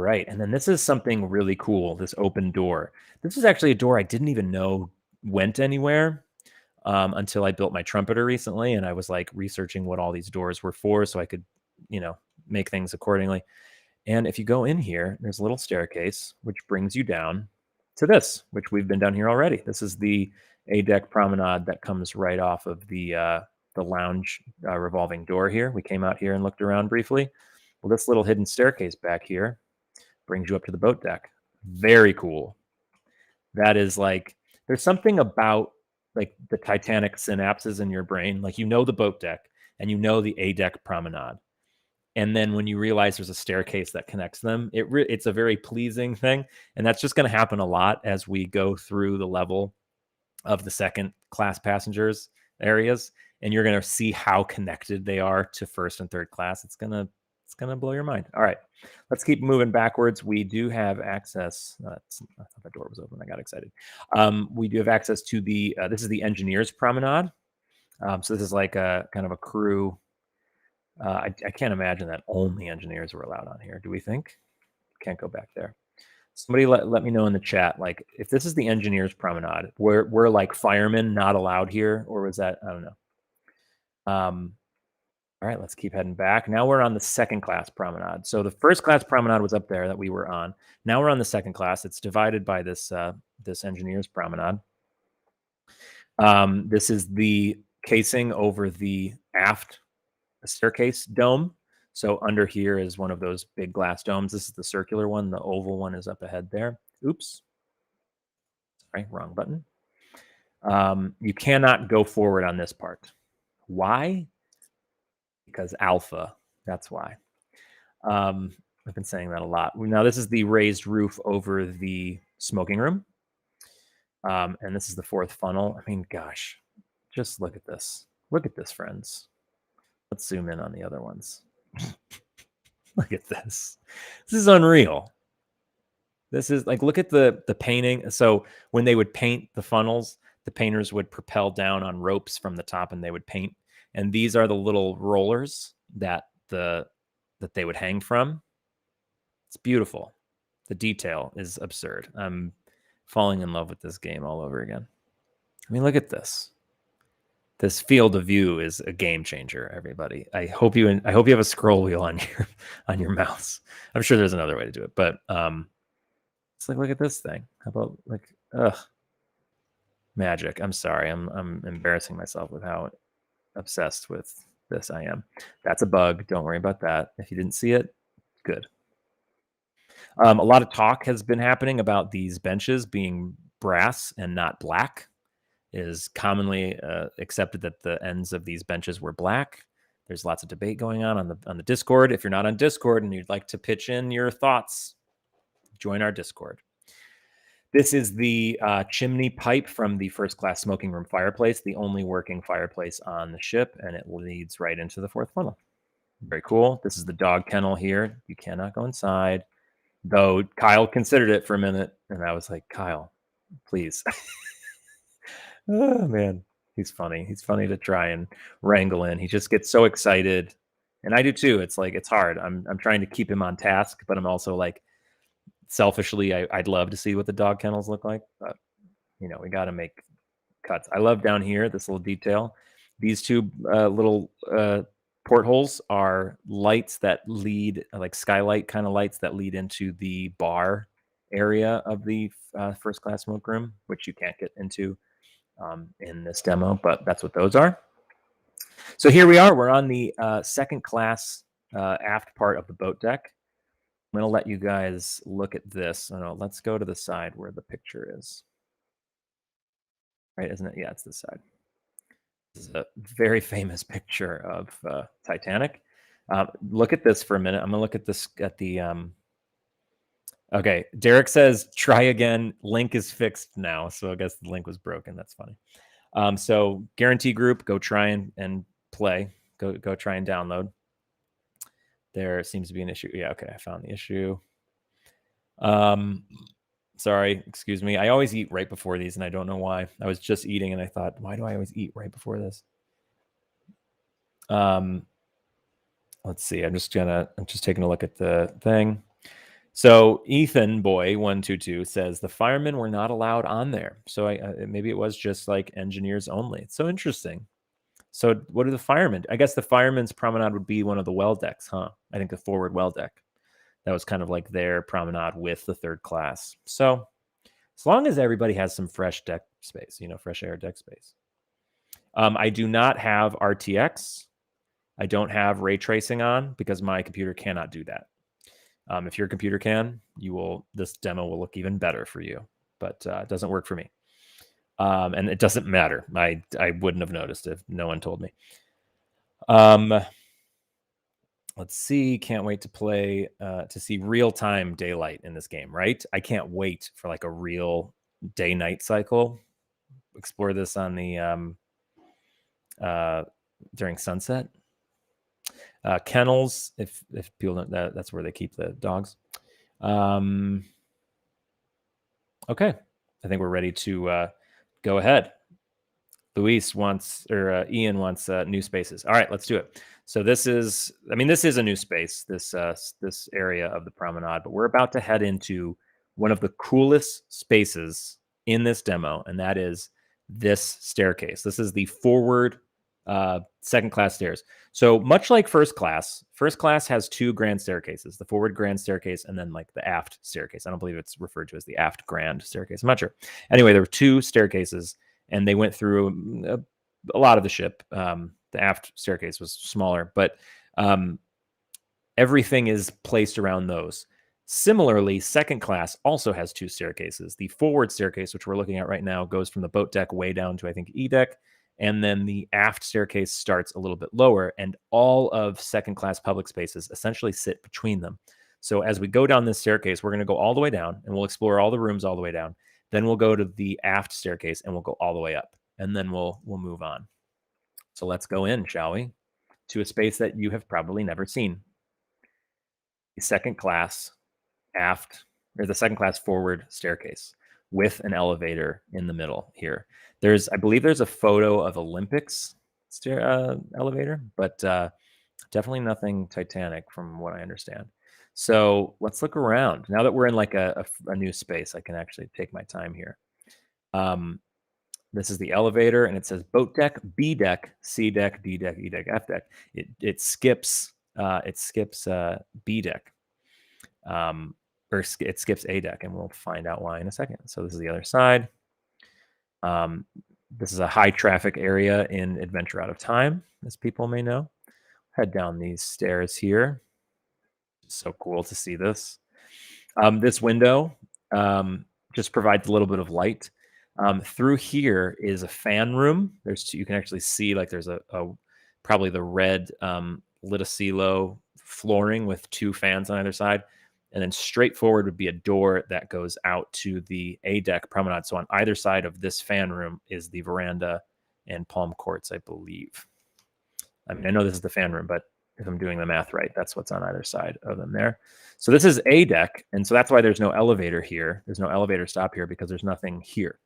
right. And then this is something really cool, this open door. This is actually a door I didn't even know went anywhere until I built my trumpeter recently. And I was like researching what all these doors were for so I could, make things accordingly. And if you go in here, there's a little staircase, which brings you down to this, which we've been down here already. This is the A-deck promenade that comes right off of the lounge revolving door here. We came out here and looked around briefly. Well, this little hidden staircase back here brings you up to the boat deck. Very cool. That is like, there's something about like the Titanic synapses in your brain. Like, the boat deck and the A-deck promenade. And then when you realize there's a staircase that connects them, it's a very pleasing thing. And that's just going to happen a lot as we go through the level of the second class passengers areas. And you're going to see how connected they are to first and third class. It's going to It's going to blow your mind. All right, let's keep moving backwards. We do have access. I thought the door was open. I got excited. We do have access to the, this is the Engineers Promenade. So this is like a kind of a crew. I can't imagine that only engineers were allowed on here. Do we think? Can't go back there. Somebody let me know in the chat, like if this is the Engineers Promenade, we're like firemen not allowed here, or was that, I don't know. All right, let's keep heading back. Now we're on the second class promenade. So the first class promenade was up there that we were on. Now we're on the second class. It's divided by this this Engineers Promenade. This is the casing over the aft staircase dome. So under here is one of those big glass domes. This is the circular one. The oval one is up ahead there. Oops. Sorry, wrong button. You cannot go forward on this part. Why? Because alpha. That's why. I've been saying that a lot. Now this is the raised roof over the smoking room. And this is the fourth funnel. I mean, gosh, just look at this. Look at this, friends. Let's zoom in on the other ones. Look at this. This is unreal. This is like, look at the painting. So when they would paint the funnels, the painters would propel down on ropes from the top and they would paint. And these are the little rollers that they would hang from. It's beautiful. The detail is absurd. I'm falling in love with this game all over again. I mean, look at this. This field of view is a game changer, everybody. I hope you have a scroll wheel on your mouse. I'm sure there's another way to do it, but it's like, look at this thing. How about like, magic. I'm sorry. I'm embarrassing myself with how obsessed with this I am. That's a bug. Don't worry about that. If you didn't see it, good. A lot of talk has been happening about these benches being brass and not black. It is commonly accepted that the ends of these benches were black. There's lots of debate going on the Discord. If you're not on Discord and you'd like to pitch in your thoughts, join our Discord. This is the chimney pipe from the first class smoking room fireplace, the only working fireplace on the ship, and it leads right into the fourth funnel. Very cool. This is the dog kennel here. You cannot go inside. Though Kyle considered it for a minute, and I was like, Kyle, please. Oh, man. He's funny. He's funny to try and wrangle in. He just gets so excited. And I do too. It's like, it's hard. I'm trying to keep him on task, but I'm also like, selfishly, I'd love to see what the dog kennels look like. But, you know, we got to make cuts. I love down here, this little detail. These two little portholes are lights that lead, like skylight kind of lights that lead into the bar area of the first class smoke room, which you can't get into in this demo, but that's what those are. So here we are. We're on the second class aft part of the boat deck. I'm going to let you guys look at this. Let's go to the side where the picture is. Right, isn't it? Yeah, it's this side. This is a very famous picture of Titanic. Look at this for a minute. I'm going to look at this at the... Okay, Derek says, try again. Link is fixed now. So I guess the link was broken. That's funny. So guarantee group, go try and play. Go try and download. There seems to be an issue. Yeah, okay, I found the issue. Sorry, excuse me. I always eat right before these, and I don't know why. I was just eating, and I thought, why do I always eat right before this? Let's see. I'm just taking a look at the thing. So Ethan Boy 122 says the firemen were not allowed on there. So maybe it was just like engineers only. It's so interesting. So what are the firemen? I guess the firemen's promenade would be one of the well decks, huh? I think the forward well deck. That was kind of like their promenade with the third class. So as long as everybody has some fresh deck space, fresh air deck space. I do not have RTX. I don't have ray tracing on because my computer cannot do that. If your computer can, this demo will look even better for you, but it doesn't work for me. And it doesn't matter. I wouldn't have noticed if no one told me. Let's see. Can't wait to play to see real-time daylight in this game, right? I can't wait for like a real day-night cycle. Explore this on the during sunset. Kennels, if people don't, that's where they keep the dogs. Okay, I think we're ready to go ahead. Luis wants, or Ian wants new spaces. All right, let's do it. So this is a new space, this area of the promenade, but we're about to head into one of the coolest spaces in this demo, and that is this staircase. This is the forward second class stairs. So much like first class has two grand staircases, the forward grand staircase and then like the aft staircase. I don't believe it's referred to as the aft grand staircase. I'm not sure. Anyway, there were two staircases and they went through a lot of the ship. The aft staircase was smaller, but everything is placed around those. Similarly, second class also has two staircases. The forward staircase, which we're looking at right now, goes from the boat deck way down to, I think, E deck. And then the aft staircase starts a little bit lower, and all of second class public spaces essentially sit between them. So as we go down this staircase, we're going to go all the way down, and we'll explore all the rooms all the way down. Then we'll go to the aft staircase, and we'll go all the way up, and then we'll move on. So let's go in, shall we, to a space that you have probably never seen. The second class aft, or the second class forward staircase with an elevator in the middle here. I believe there's a photo of Olympics elevator, but definitely nothing Titanic from what I understand. So let's look around. Now that we're in like a new space, I can actually take my time here. This is the elevator, and it says boat deck, B deck, C deck, D deck, E deck, F deck. It skips B deck, or it skips A deck, and we'll find out why in a second. So this is the other side. This is a high traffic area in Adventure Out of Time, as people may know. Head down these stairs here. So cool to see this. This window just provides a little bit of light. Through here is a fan room. You can actually see like there's a probably the red Liticilo flooring with two fans on either side. And then straight forward would be a door that goes out to the A deck promenade. So on either side of this fan room is the veranda and palm courts, I believe. I mean, I know this is the fan room, but if I'm doing the math right, that's what's on either side of them there. So this is A deck, and so that's why there's no elevator here. There's no elevator stop here because there's nothing here.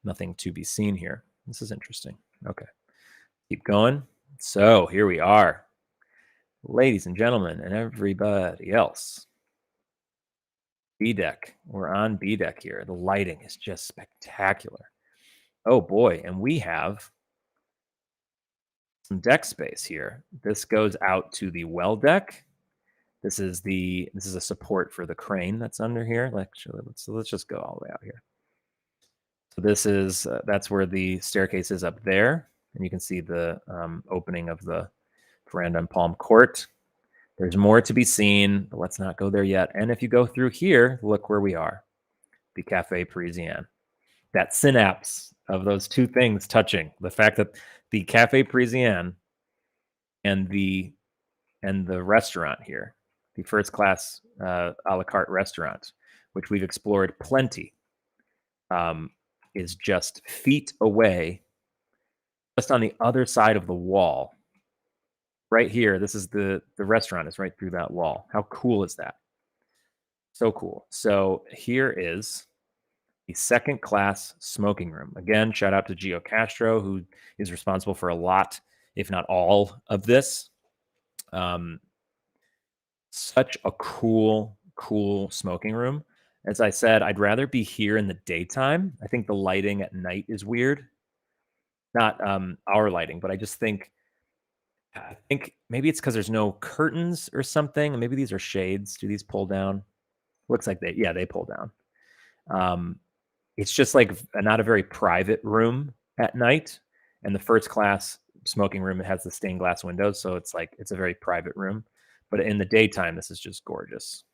Nothing to be seen here. This is interesting. Okay. Keep going. So here we are. Ladies and gentlemen, and everybody else. B deck. We're on B deck here. The lighting is just spectacular. Oh boy, and we have some deck space here. This goes out to the well deck. This is a support for the crane that's under here. Let's just go all the way out here. So this is that's where the staircase is up there, and you can see the opening of the veranda and palm court. There's more to be seen, but let's not go there yet. And if you go through here, look where we are, the Cafe Parisien. That synapse of those two things touching, the fact that the Cafe Parisien and the restaurant here, the first class a la carte restaurant, which we've explored plenty, is just feet away, just on the other side of the wall. Right here, this is the restaurant is right through that wall. How cool is that? So cool. So here is the second class smoking room. Again, shout out to Gio Castro, who is responsible for a lot, if not all, of this. Such a cool smoking room. As I said, I'd rather be here in the daytime. I think the lighting at night is weird. Not our lighting, but I think maybe it's because there's no curtains or something. Maybe these are shades. Do these pull down? Looks like they pull down. It's just like not a very private room at night. And the first class smoking room, it has the stained glass windows, so it's a very private room. But in the daytime, this is just gorgeous.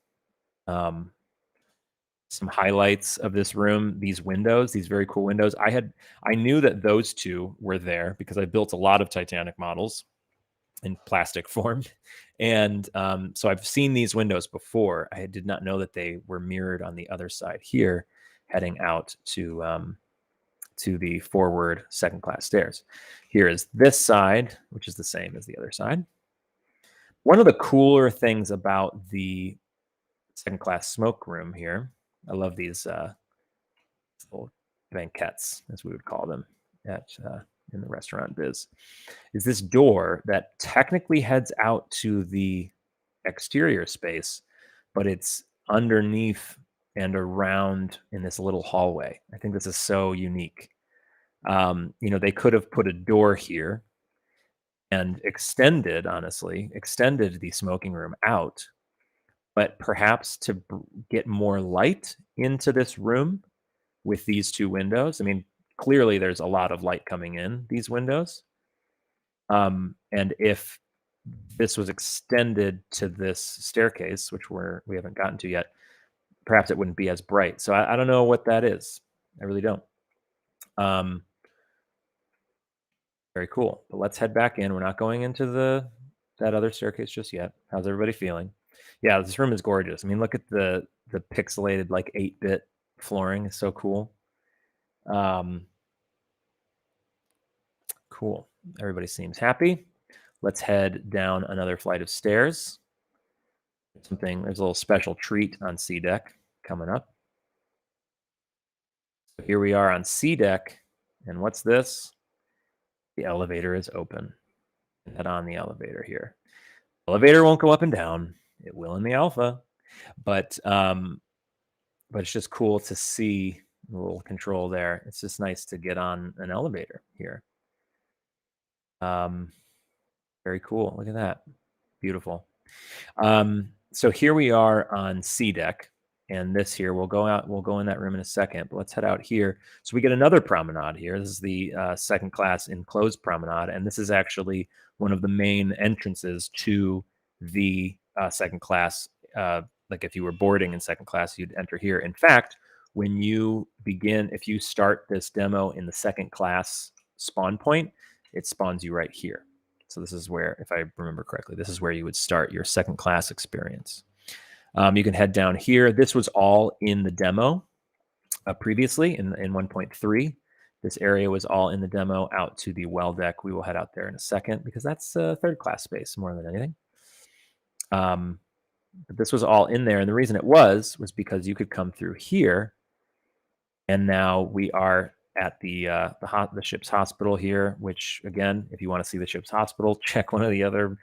Some highlights of this room: these windows, these very cool windows. I knew that those two were there because I built a lot of Titanic models in plastic form, and so I've seen these windows before. I did not know that they were mirrored on the other side here, heading out to the forward second class stairs. Here is this side, which is the same as the other side. One of the cooler things about the second class smoke room here, I love these little banquettes, as we would call them at in the restaurant biz, is this door that technically heads out to the exterior space, but it's underneath and around in this little hallway. I think this is so unique. They could have put a door here and extended the smoking room out, but perhaps to get more light into this room with these two windows. I mean, clearly there's a lot of light coming in these windows. And if this was extended to this staircase, which we haven't gotten to yet, perhaps it wouldn't be as bright. So I don't know what that is. I really don't. Very cool. But let's head back in. We're not going into that other staircase just yet. How's everybody feeling? Yeah, this room is gorgeous. I mean, look at the pixelated like 8-bit flooring. It's so cool. Cool. Everybody seems happy. Let's head down another flight of stairs. There's a little special treat on C deck coming up. So here we are on C deck. And what's this? The elevator is open. Head on the elevator here. Elevator won't go up and down. It will in the alpha. But it's just cool to see a little control there. It's just nice to get on an elevator here. Very cool. Look at that. Beautiful. So here we are on C deck, and this here, we'll go in that room in a second, but let's head out here. So we get another promenade here. This is the second class enclosed promenade, and this is actually one of the main entrances to the second class. Like if you were boarding in second class, you'd enter here. In fact, if you start this demo in the second class spawn point, it spawns you right here. So this is where, if I remember correctly, this is where you would start your second class experience. You can head down here. This was all in the demo previously in 1.3. This area was all in the demo out to the well deck. We will head out there in a second because that's third class space more than anything. But this was all in there. And the reason it was because you could come through here. And now we are at the ship's hospital here, which again, if you want to see the ship's hospital, check one of the other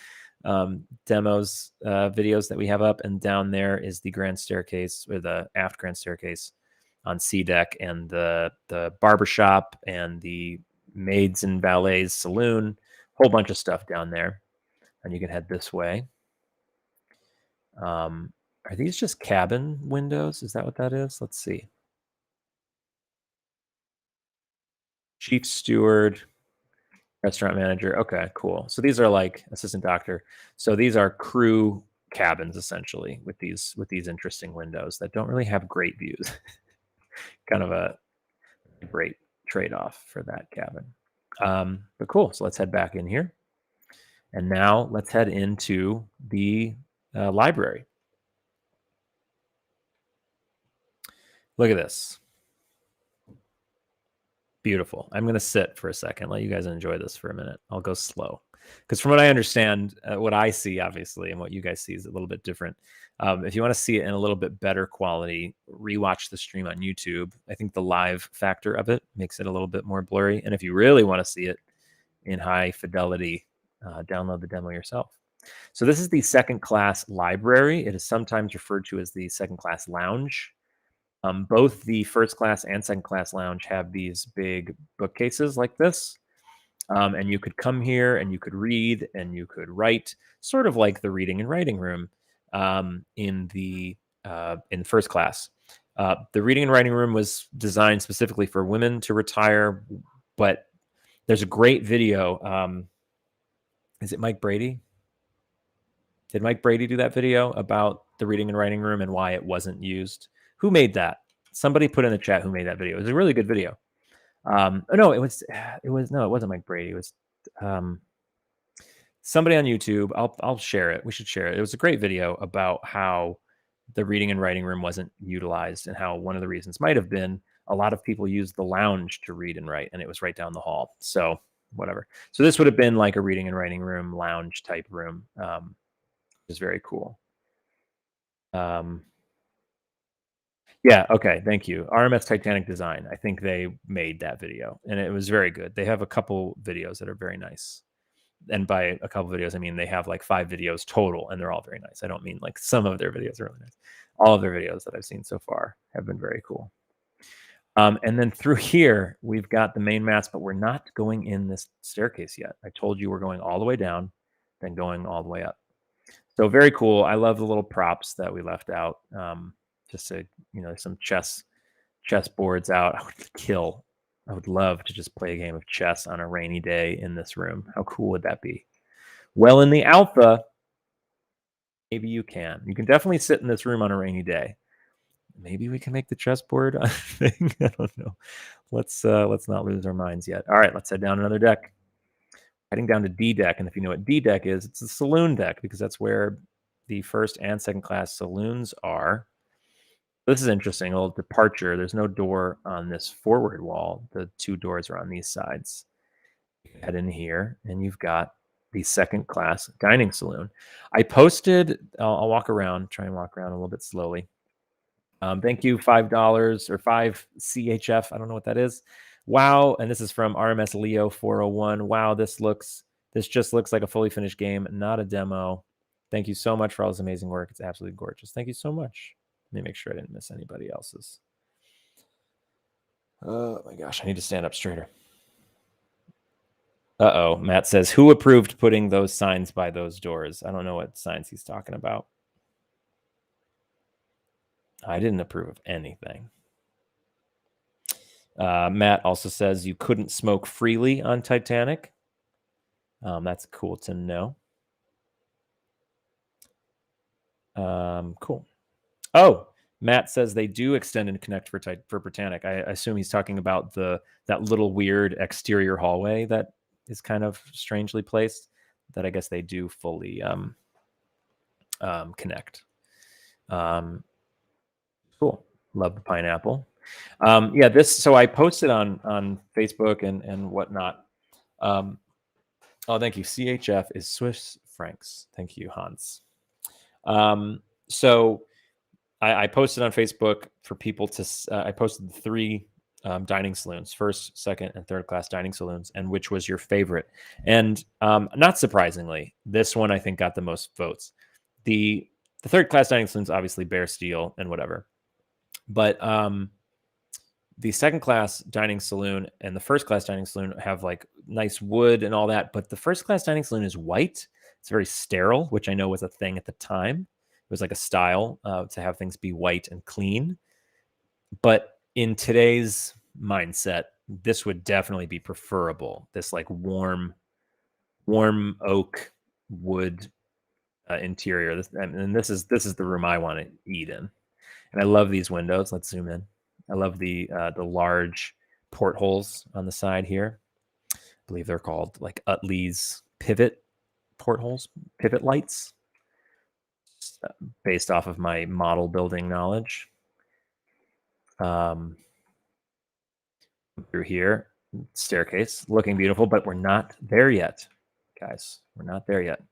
demos videos that we have up. And down there is the grand staircase, or the aft grand staircase on C deck, and the barbershop and the maids and valets saloon, whole bunch of stuff down there. And you can head this way. Are these just cabin windows? Is that what that is? Let's see. Chief steward, restaurant manager. Okay, cool. So these are like assistant doctor. So these are crew cabins essentially with these interesting windows that don't really have great views. Kind of a great trade-off for that cabin. But cool. So let's head back in here. And now let's head into the library. Look at this. Beautiful. I'm going to sit for a second, let you guys enjoy this for a minute. I'll go slow because from what I understand, what I see obviously and what you guys see is a little bit different. If you want to see it in a little bit better quality, rewatch the stream on YouTube. I think the live factor of it makes it a little bit more blurry. And if you really want to see it in high fidelity, download the demo yourself. So this is the second class library. It is sometimes referred to as the second class lounge. Both the first class and second class lounge have these big bookcases like this. And you could come here and you could read and you could write, sort of like the reading and writing room in first class. The reading and writing room was designed specifically for women to retire, but there's a great video. Is it Mike Brady? Did Mike Brady do that video about the reading and writing room and why it wasn't used? Who made that? Somebody put in the chat who made that video. It was a really good video. No, it wasn't Mike Brady. It was somebody on YouTube. I'll share it. We should share it. It was a great video about how the reading and writing room wasn't utilized and how one of the reasons might have been a lot of people used the lounge to read and write, and it was right down the hall. So whatever. So this would have been like a reading and writing room, lounge type room. which is very cool. Um, yeah, okay, thank you. RMS Titanic Design. I think they made that video, and it was very good. They have a couple videos that are very nice. And by a couple videos, I mean they have like 5 videos total, and they're all very nice. I don't mean like some of their videos are really nice. All of their videos that I've seen so far have been very cool. And then through here, we've got the main mats, but we're not going in this staircase yet. I told you we're going all the way down, then going all the way up. So very cool. I love the little props that we left out. Just to, some chess boards out. I would love to just play a game of chess on a rainy day in this room. How cool would that be? Well, in the alpha, maybe you can. You can definitely sit in this room on a rainy day. Maybe we can make the chessboard a thing. I don't know. Let's not lose our minds yet. All right, let's head down another deck. Heading down to D deck, and if you know what D deck is, it's a saloon deck because that's where the first and second class saloons are. This is interesting. A little departure. There's no door on this forward wall. The 2 doors are on these sides. Head in here, and you've got the second class dining saloon. I posted. I'll walk around. Try and walk around a little bit slowly. Thank you, $5 or 5 CHF. I don't know what that is. Wow, and this is from RMS Leo 401. Wow, this just looks like a fully finished game, not a demo. Thank you so much for all this amazing work. It's absolutely gorgeous. Thank you so much. Let me make sure I didn't miss anybody else's. Oh my gosh, I need to stand up straighter. Uh-oh, Matt says, who approved putting those signs by those doors? I don't know what signs he's talking about. I didn't approve of anything. Matt also says you couldn't smoke freely on Titanic. That's cool to know. Cool. Oh, Matt says they do extend and connect for Britannic. I assume he's talking about that little weird exterior hallway that is kind of strangely placed. That I guess they do fully connect. Cool. Love the pineapple. Yeah, so I posted on Facebook and whatnot. Oh, thank you. CHF is Swiss francs. Thank you, Hans. So I posted on Facebook for people to. I posted 3 dining saloons: first, second, and third class dining saloons, and which was your favorite? And not surprisingly, this one I think got the most votes. The third class dining saloons, obviously bare steel and whatever, but the second class dining saloon and the first class dining saloon have like nice wood and all that, but the first class dining saloon is white. It's very sterile, which I know was a thing at the time. It was like a style to have things be white and clean. But in today's mindset, this would definitely be preferable. This like warm oak wood interior. This is the room I want to eat in. And I love these windows. Let's zoom in. I love the large portholes on the side here. I believe they're called like Utley's pivot portholes, pivot lights, based off of my model building knowledge. Through here, staircase, looking beautiful, but we're not there yet, guys. We're not there yet.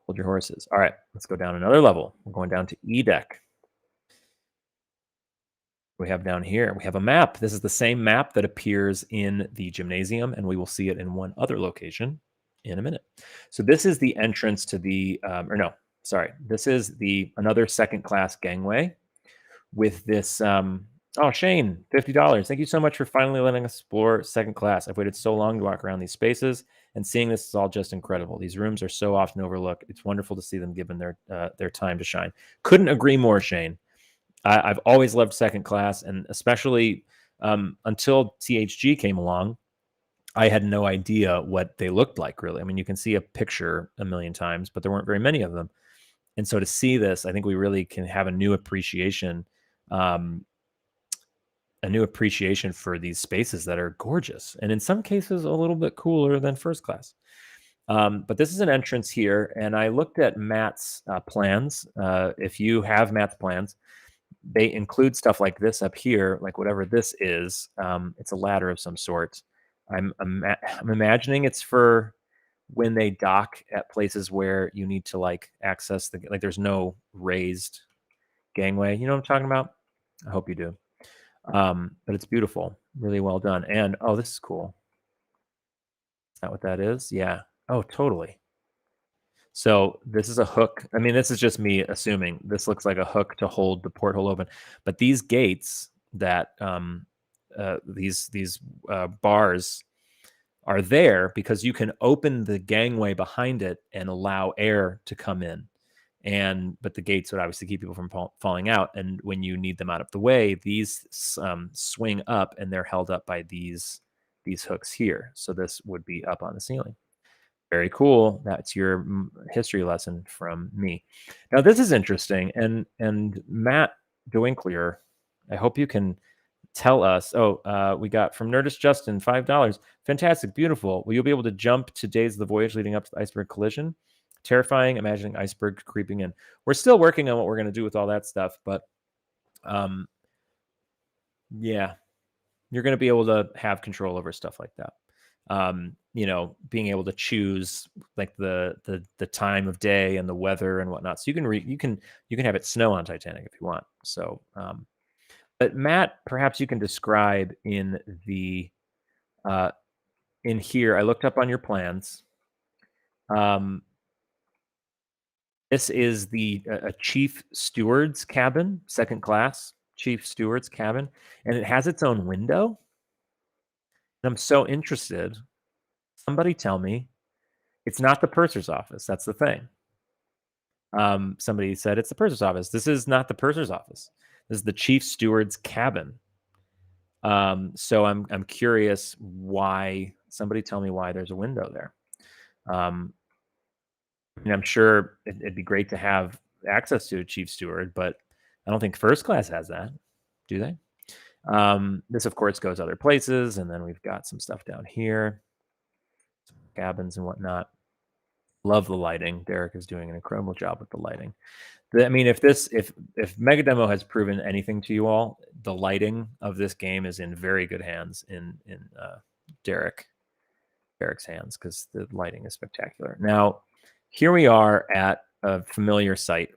Hold your horses. All right, let's go down another level. We're going down to E deck. We have down here, we have a map. This is the same map that appears in the gymnasium, and we will see it in one other location in a minute. So this is the entrance to the, this is another second class gangway with this, oh, Shane, $50. Thank you so much for finally letting us explore second class. I've waited so long to walk around these spaces, and seeing this is all just incredible. These rooms are so often overlooked. It's wonderful to see them given their time to shine. Couldn't agree more, Shane. I've always loved second class, and especially until THG came along, I had no idea what they looked like, really. I mean, you can see a picture a million times, but there weren't very many of them. And so to see this, I think we really can have a new appreciation for these spaces that are gorgeous, and in some cases, a little bit cooler than first class. But this is an entrance here, and I looked at Matt's plans. If you have Matt's plans, they include stuff like this up here, like whatever this is. It's a ladder of some sort. I'm imagining it's for when they dock at places where you need to like access like there's no raised gangway. You know what I'm talking about? I hope you do. But it's beautiful, really well done. And oh, this is cool. Is that what that is? Yeah. Oh, totally. So this is a hook. I mean, this is just me assuming. This looks like a hook to hold the porthole open. But these gates that these bars are there because you can open the gangway behind it and allow air to come in. And but the gates would obviously keep people from falling out. And when you need them out of the way, these swing up and they're held up by these hooks here. So this would be up on the ceiling. Very cool. That's your history lesson from me. Now this is interesting, and Matt DeWinkler, I hope you can tell us. Oh, we got from Nerdist Justin $5. Fantastic, beautiful. Will you be able to jump to days of the voyage leading up to the iceberg collision? Terrifying, imagining iceberg creeping in. We're still working on what we're going to do with all that stuff, but um, yeah, you're going to be able to have control over stuff like that. Being able to choose like the time of day and the weather and whatnot. So you can have it snow on Titanic if you want. So, but Matt, perhaps you can describe the uh, in here. I looked up on your plans. This is a chief steward's cabin, second class chief steward's cabin, and it has its own window. And I'm so interested. Somebody tell me it's not the purser's office. That's the thing. Somebody said it's the purser's office. This is not the purser's office. This is the chief steward's cabin. So I'm curious why. Somebody tell me why there's a window there. I'm sure it'd be great to have access to a chief steward, but I don't think first class has that, do they? This, of course, goes other places, and then we've got some stuff down here, some cabins and whatnot. Love the lighting. Derek is doing an incredible job with the lighting. I mean, if Mega Demo has proven anything to you all, the lighting of this game is in very good hands in Derek's hands because the lighting is spectacular. Now, here we are at a familiar site.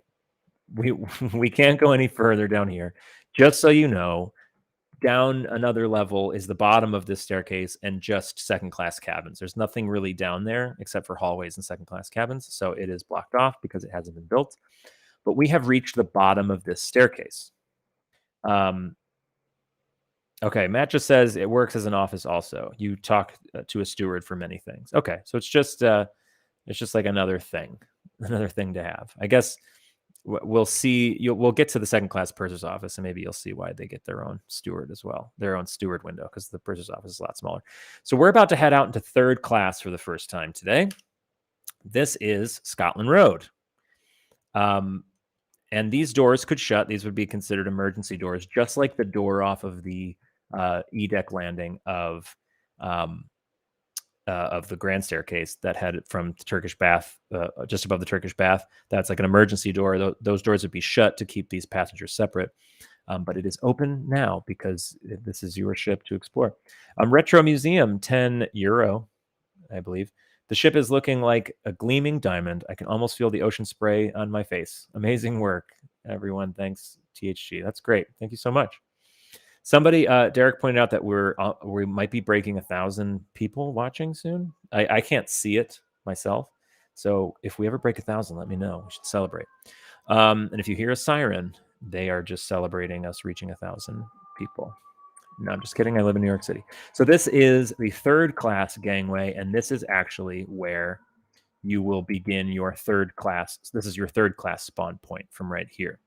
We can't go any further down here. Just so you know, down another level is the bottom of this staircase and just second class cabins. There's nothing really down there except for hallways and second class cabins. So it is blocked off because it hasn't been built. But we have reached the bottom of this staircase. Okay, Matt just says it works as an office also. You talk to a steward for many things. Okay, so it's just like another thing to have. I guess we'll see. We'll get to the second class purser's office, and maybe you'll see why they get their own steward as well, their own steward window, because the purser's office is a lot smaller. So we're about to head out into third class for the first time today. This is Scotland Road. And these doors could shut. These would be considered emergency doors, just like the door off of the E-deck landing of the grand staircase that had from the Turkish bath, just above the Turkish bath. That's like an emergency door. Those doors would be shut to keep these passengers separate. But it is open now because this is your ship to explore. Retro Museum, €10, I believe. The ship is looking like a gleaming diamond. I can almost feel the ocean spray on my face. Amazing work, everyone. Thanks, THG. That's great. Thank you so much. Somebody, Derek pointed out that we might be breaking 1,000 people watching soon. I can't see it myself. So if we ever break 1,000, let me know. We should celebrate. And if you hear a siren, they are just celebrating us reaching 1,000 people. No, I'm just kidding. I live in New York City. So this is the third class gangway, and this is actually where you will begin your third class. This is your third class spawn point from right here.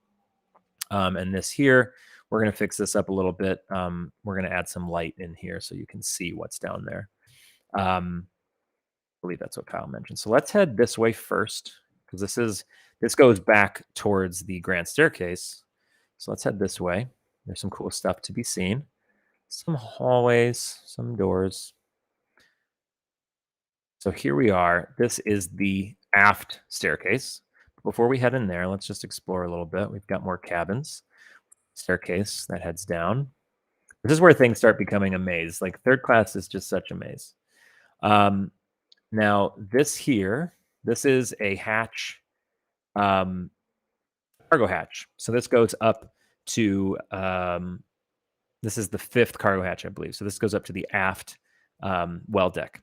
And this here, we're going to fix this up a little bit. We're going to add some light in here so you can see what's down there. I believe that's what Kyle mentioned. So let's head this way first, because this goes back towards the grand staircase. So let's head this way. There's some cool stuff to be seen. Some hallways, some doors. So here we are. This is the aft staircase. Before we head in there, let's just explore a little bit. We've got more cabins. Staircase that heads down. This is where things start becoming a maze. Like third class is just such a maze. Now, this is a hatch, cargo hatch. So this goes up to, this is the 5th cargo hatch, I believe. So this goes up to the aft well deck.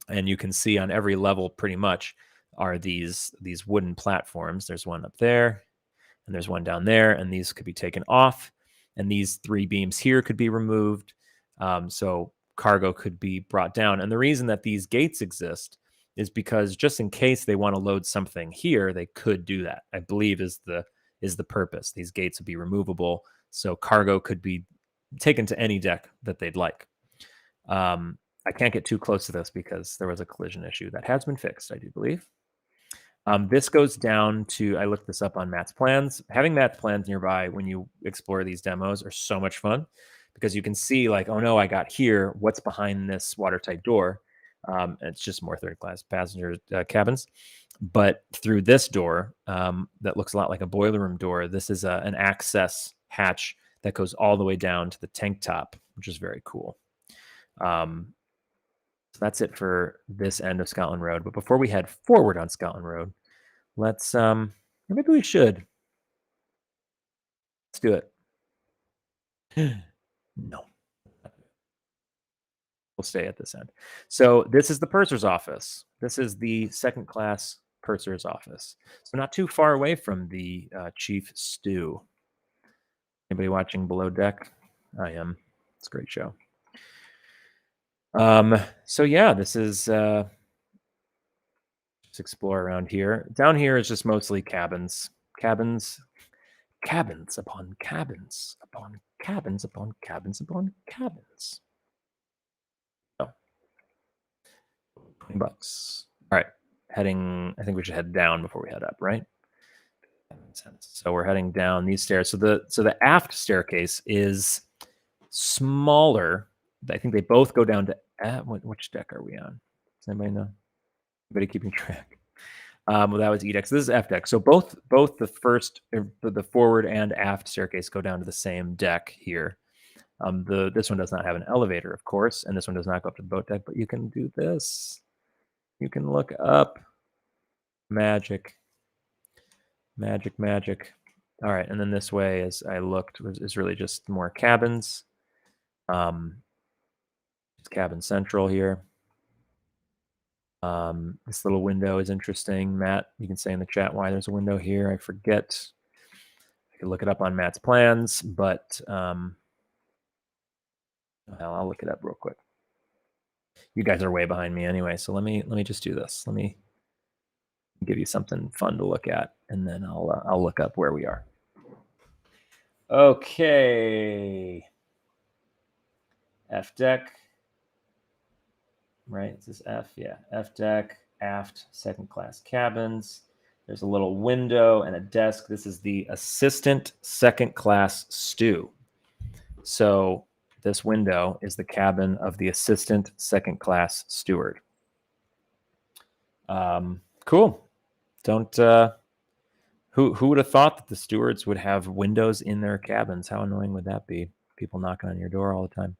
And you can see on every level pretty much are these wooden platforms. There's one up there, and there's one down there, and these could be taken off. And these 3 beams here could be removed. So cargo could be brought down. And the reason that these gates exist is because just in case they want to load something here, they could do that. I believe is the purpose. These gates would be removable, so cargo could be taken to any deck that they'd like. I can't get too close to this because there was a collision issue that has been fixed, I do believe. This goes down to, I looked this up on Matt's plans. Having Matt's plans nearby when you explore these demos are so much fun because you can see like, oh no, I got here. What's behind this watertight door? It's just more third class passenger cabins. But through this door that looks a lot like a boiler room door, this is an access hatch that goes all the way down to the tank top, which is very cool. So that's it for this end of Scotland Road. But before we head forward on Scotland Road, let's maybe we should. Let's do it. No. We'll stay at this end. So this is the purser's office. This is the 2nd class purser's office. So not too far away from the chief stew. Anybody watching Below Deck? I am. It's a great show. So yeah, this is just explore around here. Down here is just mostly cabins upon cabins upon cabins upon cabins upon cabins. Oh, $20. All right, heading. I think we should head down before we head up, right? So we're heading down these stairs. So the aft staircase is smaller. I think they both go down to which deck are we on? Does anybody know? Anybody keeping track? Well, that was E deck. So this is F deck. So both the forward and aft staircase go down to the same deck here. This one does not have an elevator, of course, and this one does not go up to the boat deck. But you can do this. You can look up. Magic. All right, and then this way, as I looked, is really just more cabins. It's cabin central here. This little window is interesting. Matt, you can say in the chat why there's a window here. I forget. I could look it up on Matt's plans, but I'll look it up real quick. You guys are way behind me anyway, so let me just do this. Let me give you something fun to look at, and then I'll look up where we are. Okay. F deck. Right? Is this F? Yeah. F deck, aft, 2nd class cabins. There's a little window and a desk. This is the assistant 2nd class stew. So this window is the cabin of the assistant 2nd class steward. Cool. Don't who would have thought that the stewards would have windows in their cabins? How annoying would that be? People knocking on your door all the time.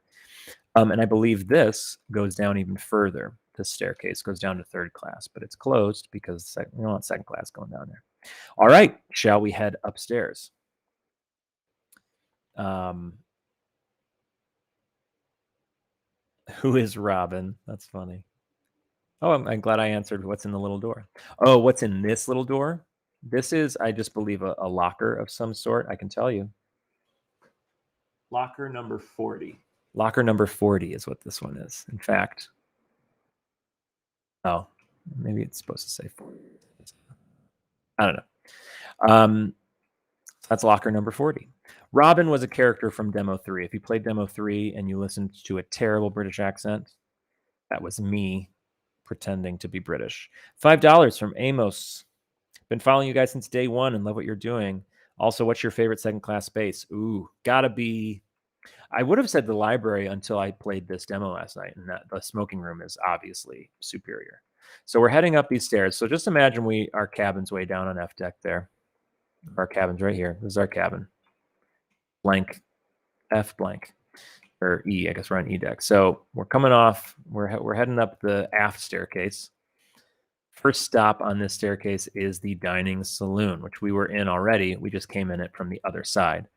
And I believe this goes down even further. This staircase goes down to 3rd class, but it's closed because we don't want 2nd class going down there. All right, shall we head upstairs? Who is Robin? That's funny. Oh, I'm glad I answered what's in the little door. Oh, what's in this little door? This is, I just believe, a locker of some sort. I can tell you. Locker number 40. Locker number 40 is what this one is. In fact, oh, maybe it's supposed to say 40. I don't know. That's locker number 40. Robin was a character from Demo 3. If you played Demo 3 and you listened to a terrible British accent, that was me pretending to be British. $5 from Amos. Been following you guys since day one and love what you're doing. Also, what's your favorite 2nd class space? Ooh, gotta be. I would have said the library until I played this demo last night, and that the smoking room is obviously superior. So we're heading up these stairs. So just imagine our cabin's way down on F deck there. Our cabin's right here. This is our cabin. Blank. F blank. or E. I guess we're on E deck. So we're coming off. We're heading up the aft staircase. First stop on this staircase is the dining saloon, which we were in already. We just came in it from the other side.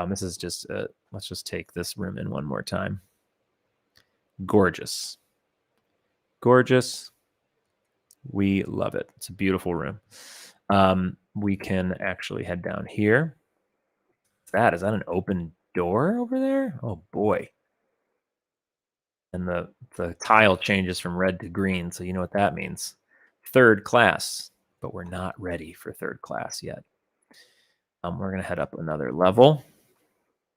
This is just, let's just take this room in one more time. Gorgeous. Gorgeous. We love it. It's a beautiful room. We can actually head down here. Is that an open door over there? Oh boy. And the tile changes from red to green, so you know what that means. Third class, but we're not ready for third class yet. We're going to head up another level.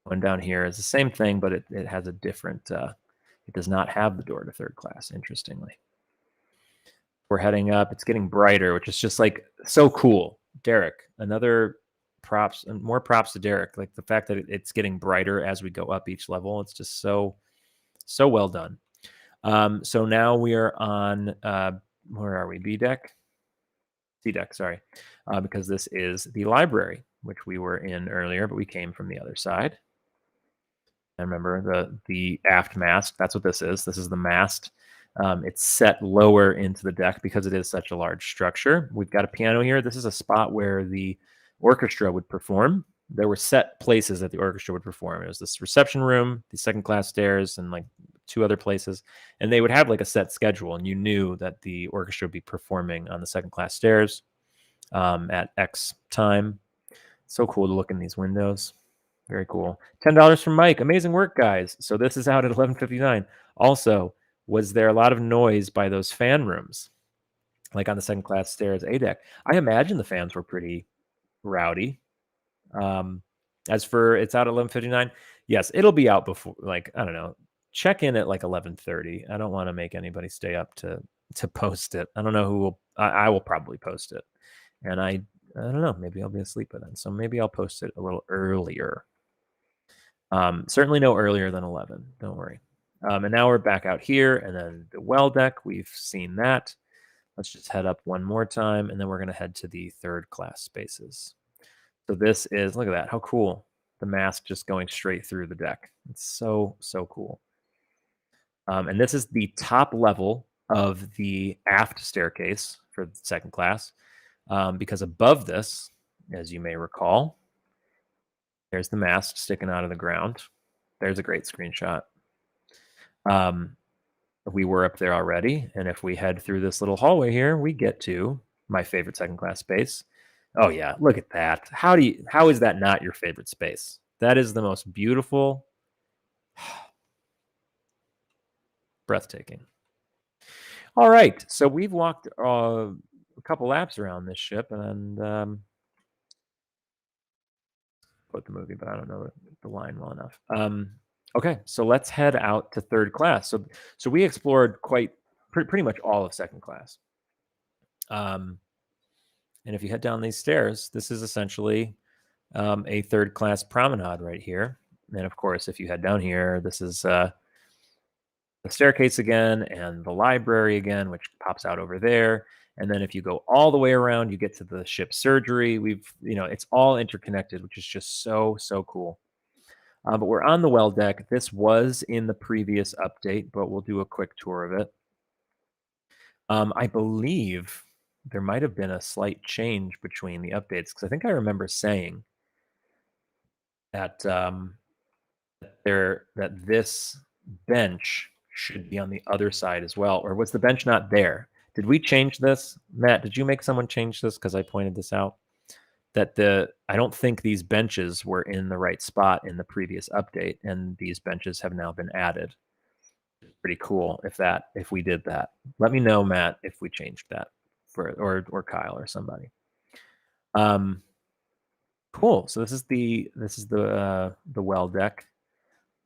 Going down here is the same thing, but it has a different, it does not have the door to third class, interestingly. We're heading up. It's getting brighter, which is just like so cool. Derek, another props, and more props to Derek. Like the fact that it's getting brighter as we go up each level. It's just so well done. So now we are on, where are we? B deck? C deck, sorry. Because this is the library, which we were in earlier, but we came from the other side. And remember the aft mast, that's what this is. This is the mast. It's set lower into the deck because it is such a large structure. We've got a piano here. This is a spot where the orchestra would perform. There were set places that the orchestra would perform. It was this reception room, the second class stairs, and like 2 other places. And they would have like a set schedule, and you knew that the orchestra would be performing on the second class stairs at X time. So cool to look in these windows. Very cool. $10 from Mike. Amazing work, guys. So this is out at 11:59. Also, was there a lot of noise by those fan rooms, like on the second class stairs A deck? I imagine the fans were pretty rowdy. As for it's out at 11:59, yes, it'll be out before, like, I don't know, check in at like 11:30. I don't want to make anybody stay up to post it. I don't know who will. I will probably post it, and I don't know. Maybe I'll be asleep by then, so maybe I'll post it a little earlier. Certainly no earlier than 11. Don't worry. And now we're back out here, and then the well deck. We've seen that. Let's just head up one more time, and then we're going to head to the third class spaces. So this is, look at that. How cool. The mast just going straight through the deck. It's so cool. And this is the top level of the aft staircase for the second class. Because above this, as you may recall, there's the mast sticking out of the ground. There's a great screenshot. We were up there already, and if we head through this little hallway here, we get to my favorite second class space. Oh yeah, look at that. How is that not your favorite space? That is the most beautiful, breathtaking. All right, so we've walked a couple laps around this ship, and quote the movie, but I don't know the line well enough. Okay, so let's head out to third class. So we explored pretty much all of second class. And if you head down these stairs, this is essentially a third class promenade right here. And of course, if you head down here, this is the staircase again and the library again, which pops out over there. And then if you go all the way around, you get to the ship surgery. It's all interconnected, which is just so cool. But we're on the well deck. This was in the previous update, but we'll do a quick tour of it. I believe there might have been a slight change between the updates, because I think I remember saying that this bench should be on the other side as well. Or was the bench not there? Did we change this? Matt, did you make someone change this? Because I pointed this out. That I don't think these benches were in the right spot in the previous update, and these benches have now been added. Pretty cool if we did that. Let me know, Matt, if we changed that or Kyle or somebody. Cool. So this is the well deck,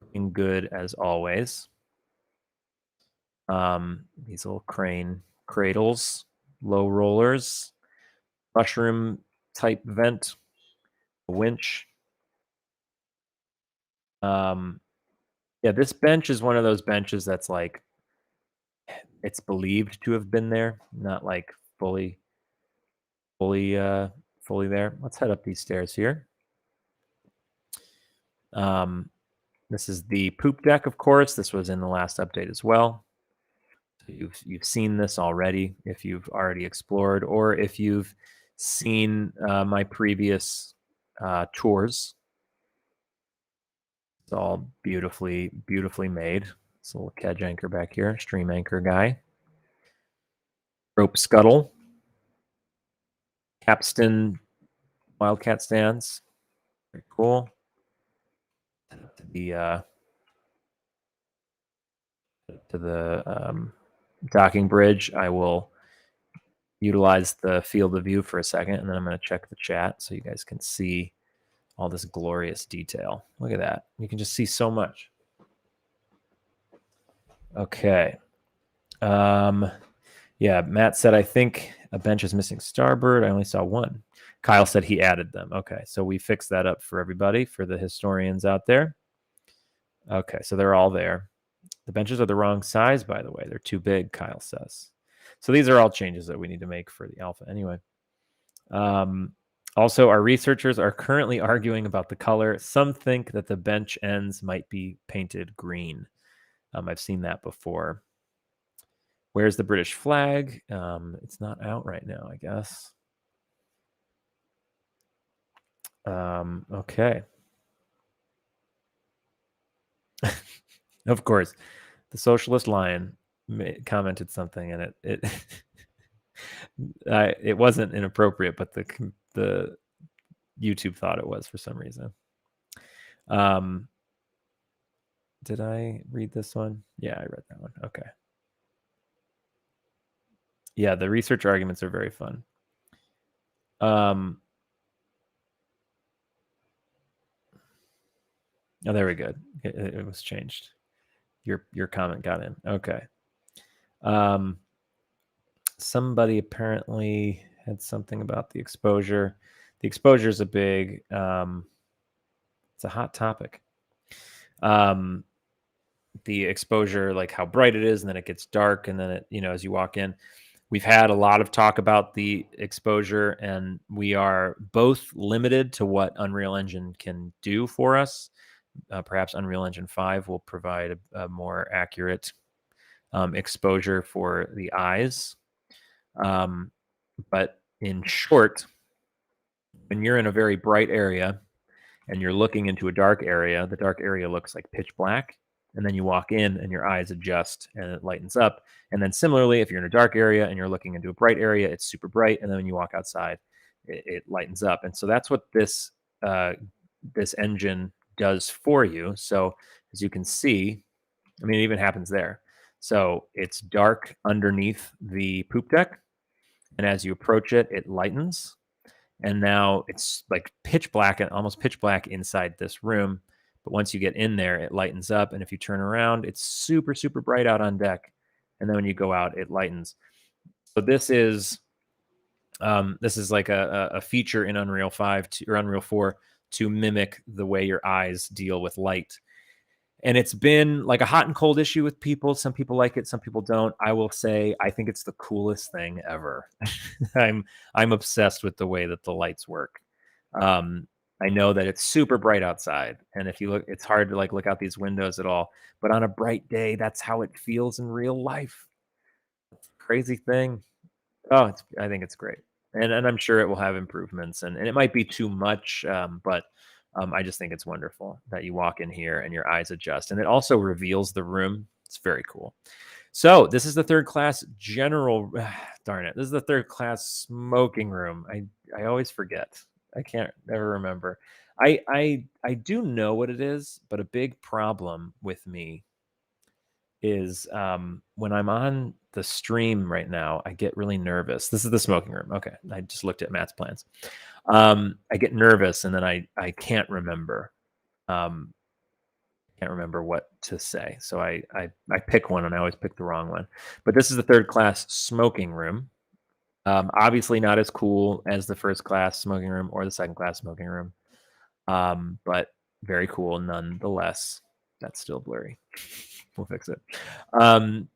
looking good as always. These little crane cradles, low rollers, mushroom type vent, winch. Yeah, this bench is one of those benches that's like, it's believed to have been there, not like fully there. Let's head up these stairs here. This is the poop deck, of course. This was in the last update as well. So you've seen this already if you've already explored, or if you've seen my previous tours. It's all beautifully made. This little kedge anchor back here, stream anchor guy. Rope scuttle. Capstan wildcat stands. Very cool. The to the docking bridge, I will utilize the field of view for a second, and then I'm going to check the chat so you guys can see all this glorious detail. Look at that. You can just see so much. Okay. Yeah, Matt said, I think a bench is missing starboard. I only saw one. Kyle said he added them. Okay, so we fixed that up for everybody, for the historians out there. Okay, so they're all there. The benches are the wrong size, by the way. They're too big, Kyle says. So these are all changes that we need to make for the alpha anyway. Also, our researchers are currently arguing about the color. Some think that the bench ends might be painted green. I've seen that before. Where's the British flag? It's not out right now, I guess. Okay. Of course, the Socialist Lion commented something, and it wasn't inappropriate, but the YouTube thought it was for some reason. Did I read this one? Yeah, I read that one. Okay. Yeah, the research arguments are very fun. Oh, there we go. It was changed. Your comment got in. Okay. Somebody apparently had something about the exposure. The exposure is a big. It's a hot topic. The exposure, like how bright it is, and then it gets dark, and then it, as you walk in. We've had a lot of talk about the exposure, and we are both limited to what Unreal Engine can do for us. Perhaps Unreal Engine 5 will provide a more accurate exposure for the eyes. But in short, when you're in a very bright area and you're looking into a dark area, the dark area looks like pitch black. And then you walk in and your eyes adjust and it lightens up. And then similarly, if you're in a dark area and you're looking into a bright area, it's super bright. And then when you walk outside, it lightens up. And so that's what this engine does for you. So as you can see, I mean, it even happens there. So it's dark underneath the poop deck. And as you approach it, it lightens. And now it's like pitch black and almost pitch black inside this room. But once you get in there, it lightens up. And if you turn around, it's super, super bright out on deck. And then when you go out, it lightens. So this is like a feature in Unreal 5 or Unreal 4 to mimic the way your eyes deal with light. And it's been like a hot and cold issue with people. Some people like it, some people don't. I will say I think it's the coolest thing ever. I'm obsessed with the way that the lights work. I know that it's super bright outside, and if you look, it's hard to like look out these windows at all. But on a bright day, that's how it feels in real life. Crazy thing. Oh, I think it's great, and I'm sure it will have improvements, and it might be too much, but I just think it's wonderful that you walk in here and your eyes adjust, and it also reveals the room. It's very cool. So this is the third class general. Darn it! This is the third class smoking room. I always forget. I can't ever remember. I do know what it is, but a big problem with me is when I'm on the stream right now, I get really nervous. This is the smoking room. Okay, I just looked at Matt's plans. I get nervous, and then I can't remember. Can't remember what to say. So I pick one, and I always pick the wrong one. But this is the third class smoking room. Obviously not as cool as the first class smoking room or the second class smoking room. But very cool nonetheless. That's still blurry. We'll fix it. And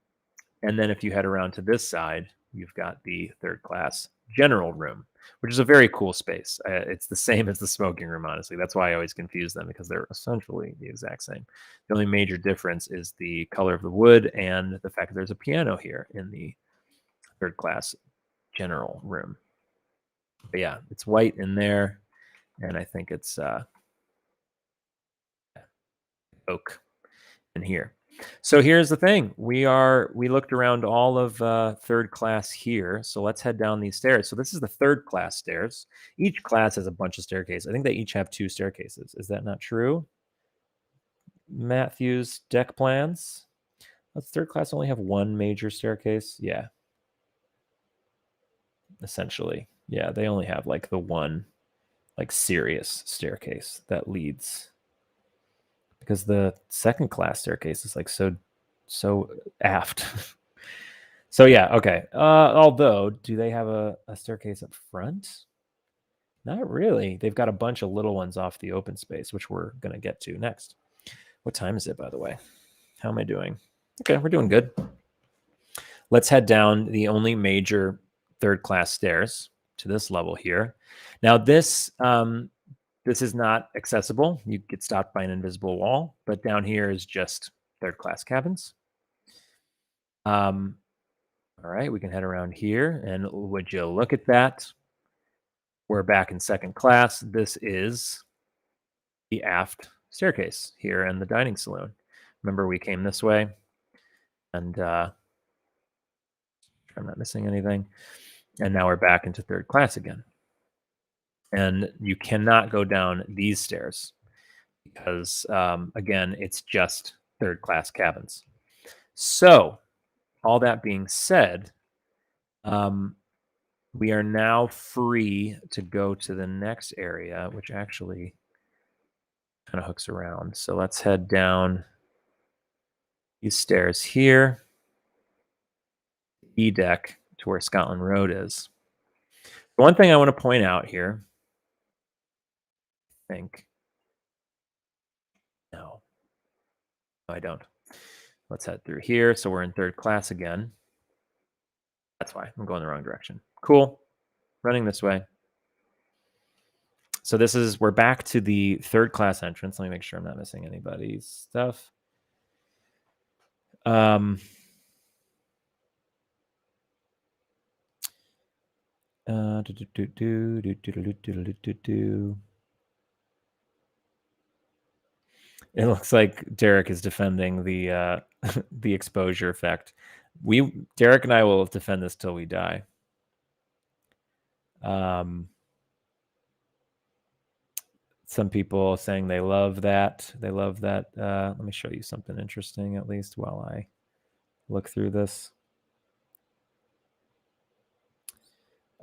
then if you head around to this side, you've got the third class general room, which is a very cool space. It's the same as the smoking room, honestly. That's why I always confuse them because they're essentially the exact same. The only major difference is the color of the wood and the fact that there's a piano here in the third class general room. But yeah, it's white in there, and I think it's oak in here. So here's the thing. We looked around all of third class here. So let's head down these stairs. So this is the third class stairs. Each class has a bunch of staircases. I think they each have 2 staircases. Is that not true? Matthew's deck plans. Does third class only have 1 major staircase? Yeah. Essentially. Yeah, they only have like the one like serious staircase that leads, because the second class staircase is like so aft. So yeah, okay. Although, do they have a staircase up front? Not really. They've got a bunch of little ones off the open space, which we're gonna get to next. What time is it, by the way? How am I doing? Okay, we're doing good. Let's head down the only major third class stairs to this level here. Now this is not accessible. You get stopped by an invisible wall, but down here is just third class cabins. All right, we can head around here, and would you look at that? We're back in second class. This is the aft staircase here in the dining saloon. Remember, we came this way, and I'm not missing anything. And now we're back into third class again. And you cannot go down these stairs because, again, it's just third class cabins. So, all that being said, we are now free to go to the next area, which actually kind of hooks around. So let's head down these stairs here, E deck to where Scotland Road is. One thing I want to point out here, I think, no, I don't. Let's head through here. So we're in third class again. That's why I'm going the wrong direction. Cool. Running this way. So we're back to the third class entrance. Let me make sure I'm not missing anybody's stuff. It looks like Derek is defending the the exposure effect. Derek and I will defend this till we die. Some people saying they love that. They love that. Let me show you something interesting, at least while I look through this.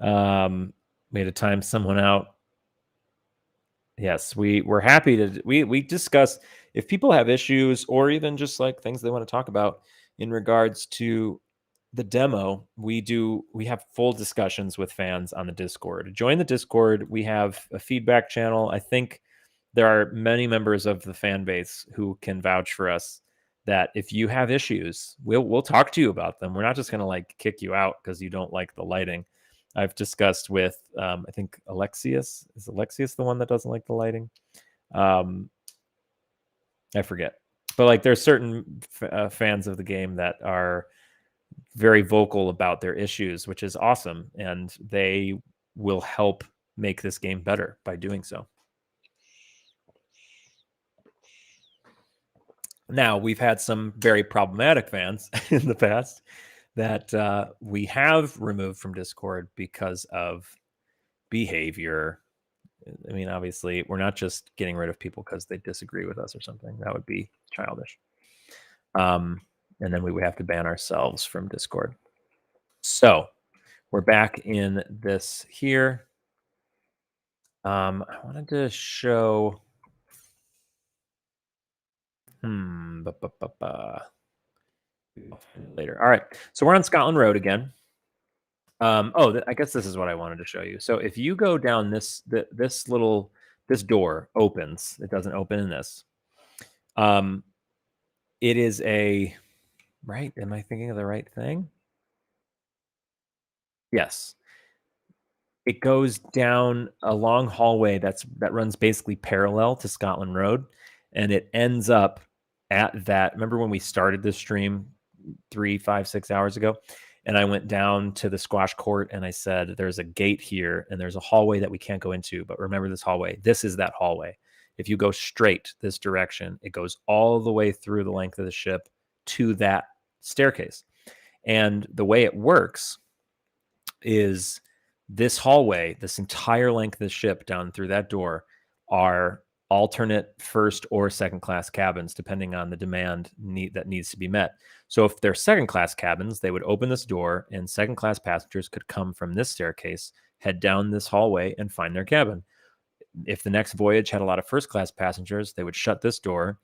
We had to time someone out. Yes, we're happy to we discuss if people have issues or even just like things they want to talk about in regards to the demo. We have full discussions with fans on the Discord. Join the Discord. We have a feedback channel. I think there are many members of the fan base who can vouch for us that if you have issues, we'll talk to you about them. We're not just going to like kick you out because you don't like the lighting. I've discussed with I think Alexius. Is Alexius the one that doesn't like the lighting? I forget. But like there's certain fans of the game that are very vocal about their issues, which is awesome, and they will help make this game better by doing so. Now, we've had some very problematic fans in the past that we have removed from Discord because of behavior. I mean, obviously, we're not just getting rid of people because they disagree with us or something. That would be childish. And then we would have to ban ourselves from Discord. So we're back in this here. I wanted to show. Later. All right. So we're on Scotland Road again. I guess this is what I wanted to show you. So if you go down this door opens. It doesn't open in this. It is a right. Am I thinking of the right thing? Yes. It goes down a long hallway that runs basically parallel to Scotland Road, and it ends up at that. Remember when we started this stream 3, 5, 6 hours ago? And I went down to the squash court and I said, there's a gate here and there's a hallway that we can't go into, but remember this hallway. This is that hallway. If you go straight this direction, it goes all the way through the length of the ship to that staircase. And the way it works is this hallway, this entire length of the ship down through that door, are alternate first or second class cabins, depending on the demand that needs to be met. So if they're second class cabins, they would open this door and second class passengers could come from this staircase, head down this hallway and find their cabin. If the next voyage had a lot of first class passengers, they would shut this door,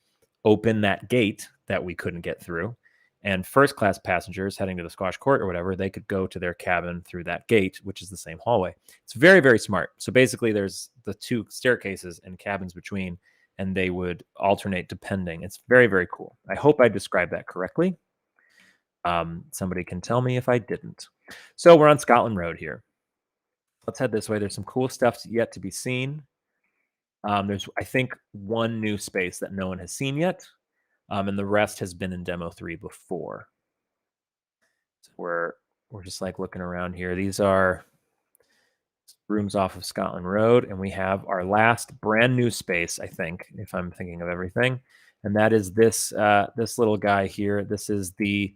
open that gate that we couldn't get through, and first class passengers heading to the squash court or whatever, they could go to their cabin through that gate, which is the same hallway. It's very, very smart. So basically there's the two staircases and cabins between, and they would alternate depending. It's very, very cool. I hope I described that correctly. Somebody can tell me if I didn't. So we're on Scotland Road here. Let's head this way. There's some cool stuff yet to be seen. There's, I think, one new space that no one has seen yet. And the rest has been in demo 3 before. So we're just like looking around here. These are rooms off of Scotland Road, and we have our last brand new space, I think, if I'm thinking of everything, and that is this this little guy here. This is the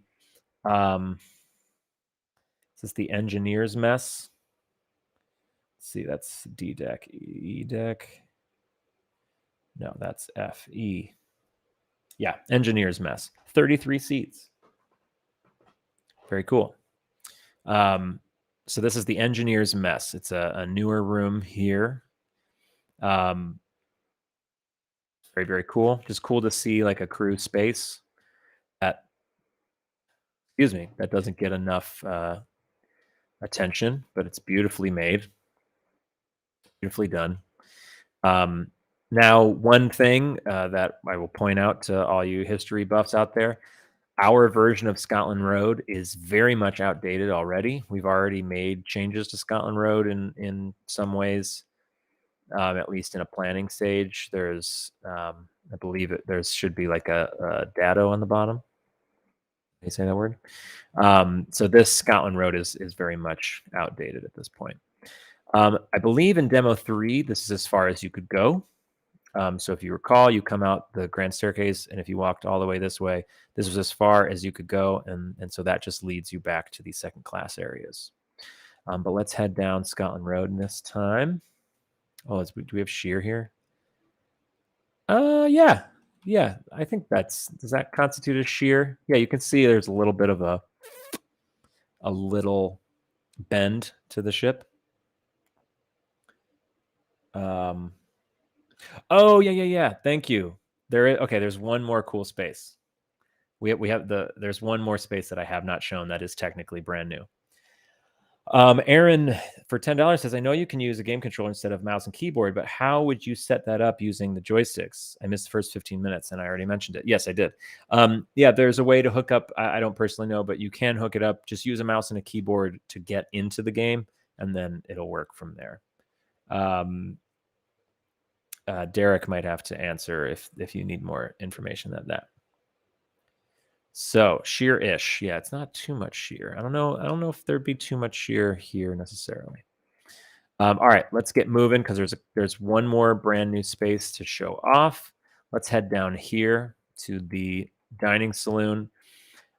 engineer's mess. Let's see, that's D deck, E deck. No, that's F E. Yeah, engineer's mess. 33 seats. Very cool. So this is the engineer's mess. It's a newer room here. Very, very cool. Just cool to see like a crew space that, excuse me, that doesn't get enough attention, but it's beautifully made, beautifully done. Now, one thing that I will point out to all you history buffs out there, our version of Scotland Road is very much outdated already. We've already made changes to Scotland Road in some ways, at least in a planning stage. There's, I believe there should be like a dado on the bottom. Can you say that word? So this Scotland Road is very much outdated at this point. I believe in demo 3, this is as far as you could go. So if you recall, you come out the grand staircase, and if you walked all the way this way, this was as far as you could go, and so that just leads you back to the second class areas. But let's head down Scotland Road this time. Oh, do we have sheer here? Yeah. I think does that constitute a sheer? Yeah, you can see there's a little bit of a little bend to the ship. Oh yeah. Thank you. There's one more cool space. There's one more space that I have not shown that is technically brand new. Aaron for $10 says, I know you can use a game controller instead of mouse and keyboard, but how would you set that up using the joysticks? I missed the first 15 minutes and I already mentioned it. Yes, I did. Yeah, there's a way to hook up. I don't personally know, but you can hook it up. Just use a mouse and a keyboard to get into the game, and then it'll work from there. Derek might have to answer if you need more information than that. So sheer-ish. Yeah, it's not too much sheer. I don't know if there'd be too much sheer here necessarily. All right, let's get moving because there's one more brand new space to show off. Let's head down here to the dining saloon.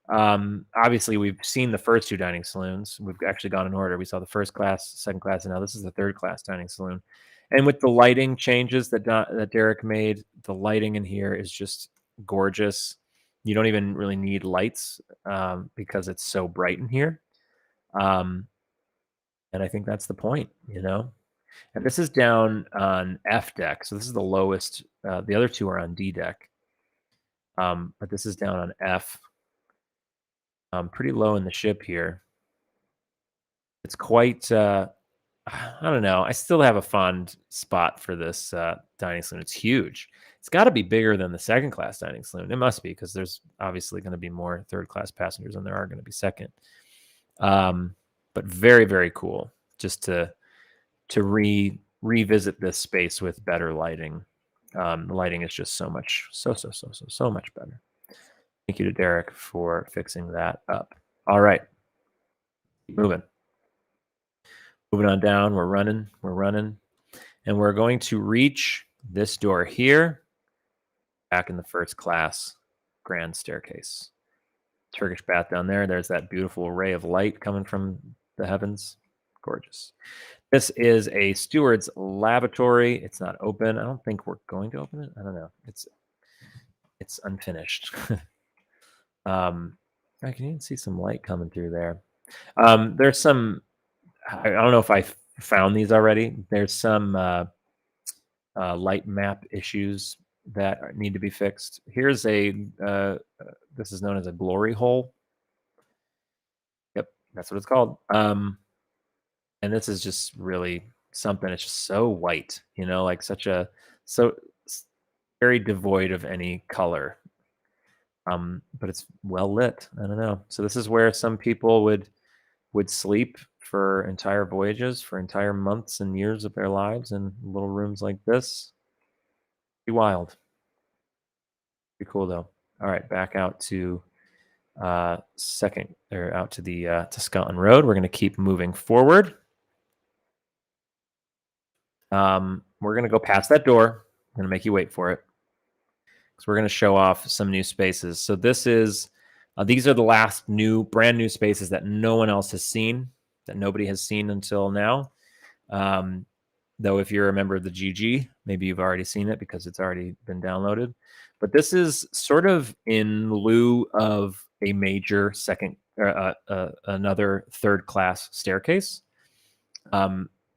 Obviously, we've seen the first 2 dining saloons. We've actually gone in order. We saw the first class, second class, and now this is the third class dining saloon. And with the lighting changes that Derek made, the lighting in here is just gorgeous. You don't even really need lights because it's so bright in here. And I think that's the point, you know? And this is down on F deck. So this is the lowest. The other 2 are on D deck. But this is down on F. Pretty low in the ship here. It's quite, I don't know. I still have a fond spot for this dining saloon. It's huge. It's got to be bigger than the second class dining saloon. It must be because there's obviously going to be more third class passengers than there are going to be second. But very, very cool just to to revisit this space with better lighting. The lighting is just so much so much better. Thank you to Derek for fixing that up. All right, keep moving on down. We're running, and we're going to reach this door here, back in the first class grand staircase. Turkish bath down there. There's that beautiful ray of light coming from the heavens. Gorgeous. This is a steward's lavatory. It's not open. I don't think we're going to open it. I don't know. It's unfinished. I can even see some light coming through there. There's some, I don't know if I found these already. There's some light map issues that need to be fixed. Here's a, this is known as a glory hole. Yep, that's what it's called. And this is just really something. It's just so white, like so very devoid of any color. But it's well lit. I don't know. So this is where some people would sleep for entire voyages, for entire months and years of their lives in little rooms like this. Be wild. Be cool though. All right, back out to out to the to Scotland Road. We're going to keep moving forward. We're going to go past that door. I'm going to make you wait for it. So we're going to show off some new spaces. So this is, these are the last brand new spaces that no one else has seen, that nobody has seen until now. Though if you're a member of the GG, maybe you've already seen it because it's already been downloaded. But this is sort of in lieu of a major another third class staircase.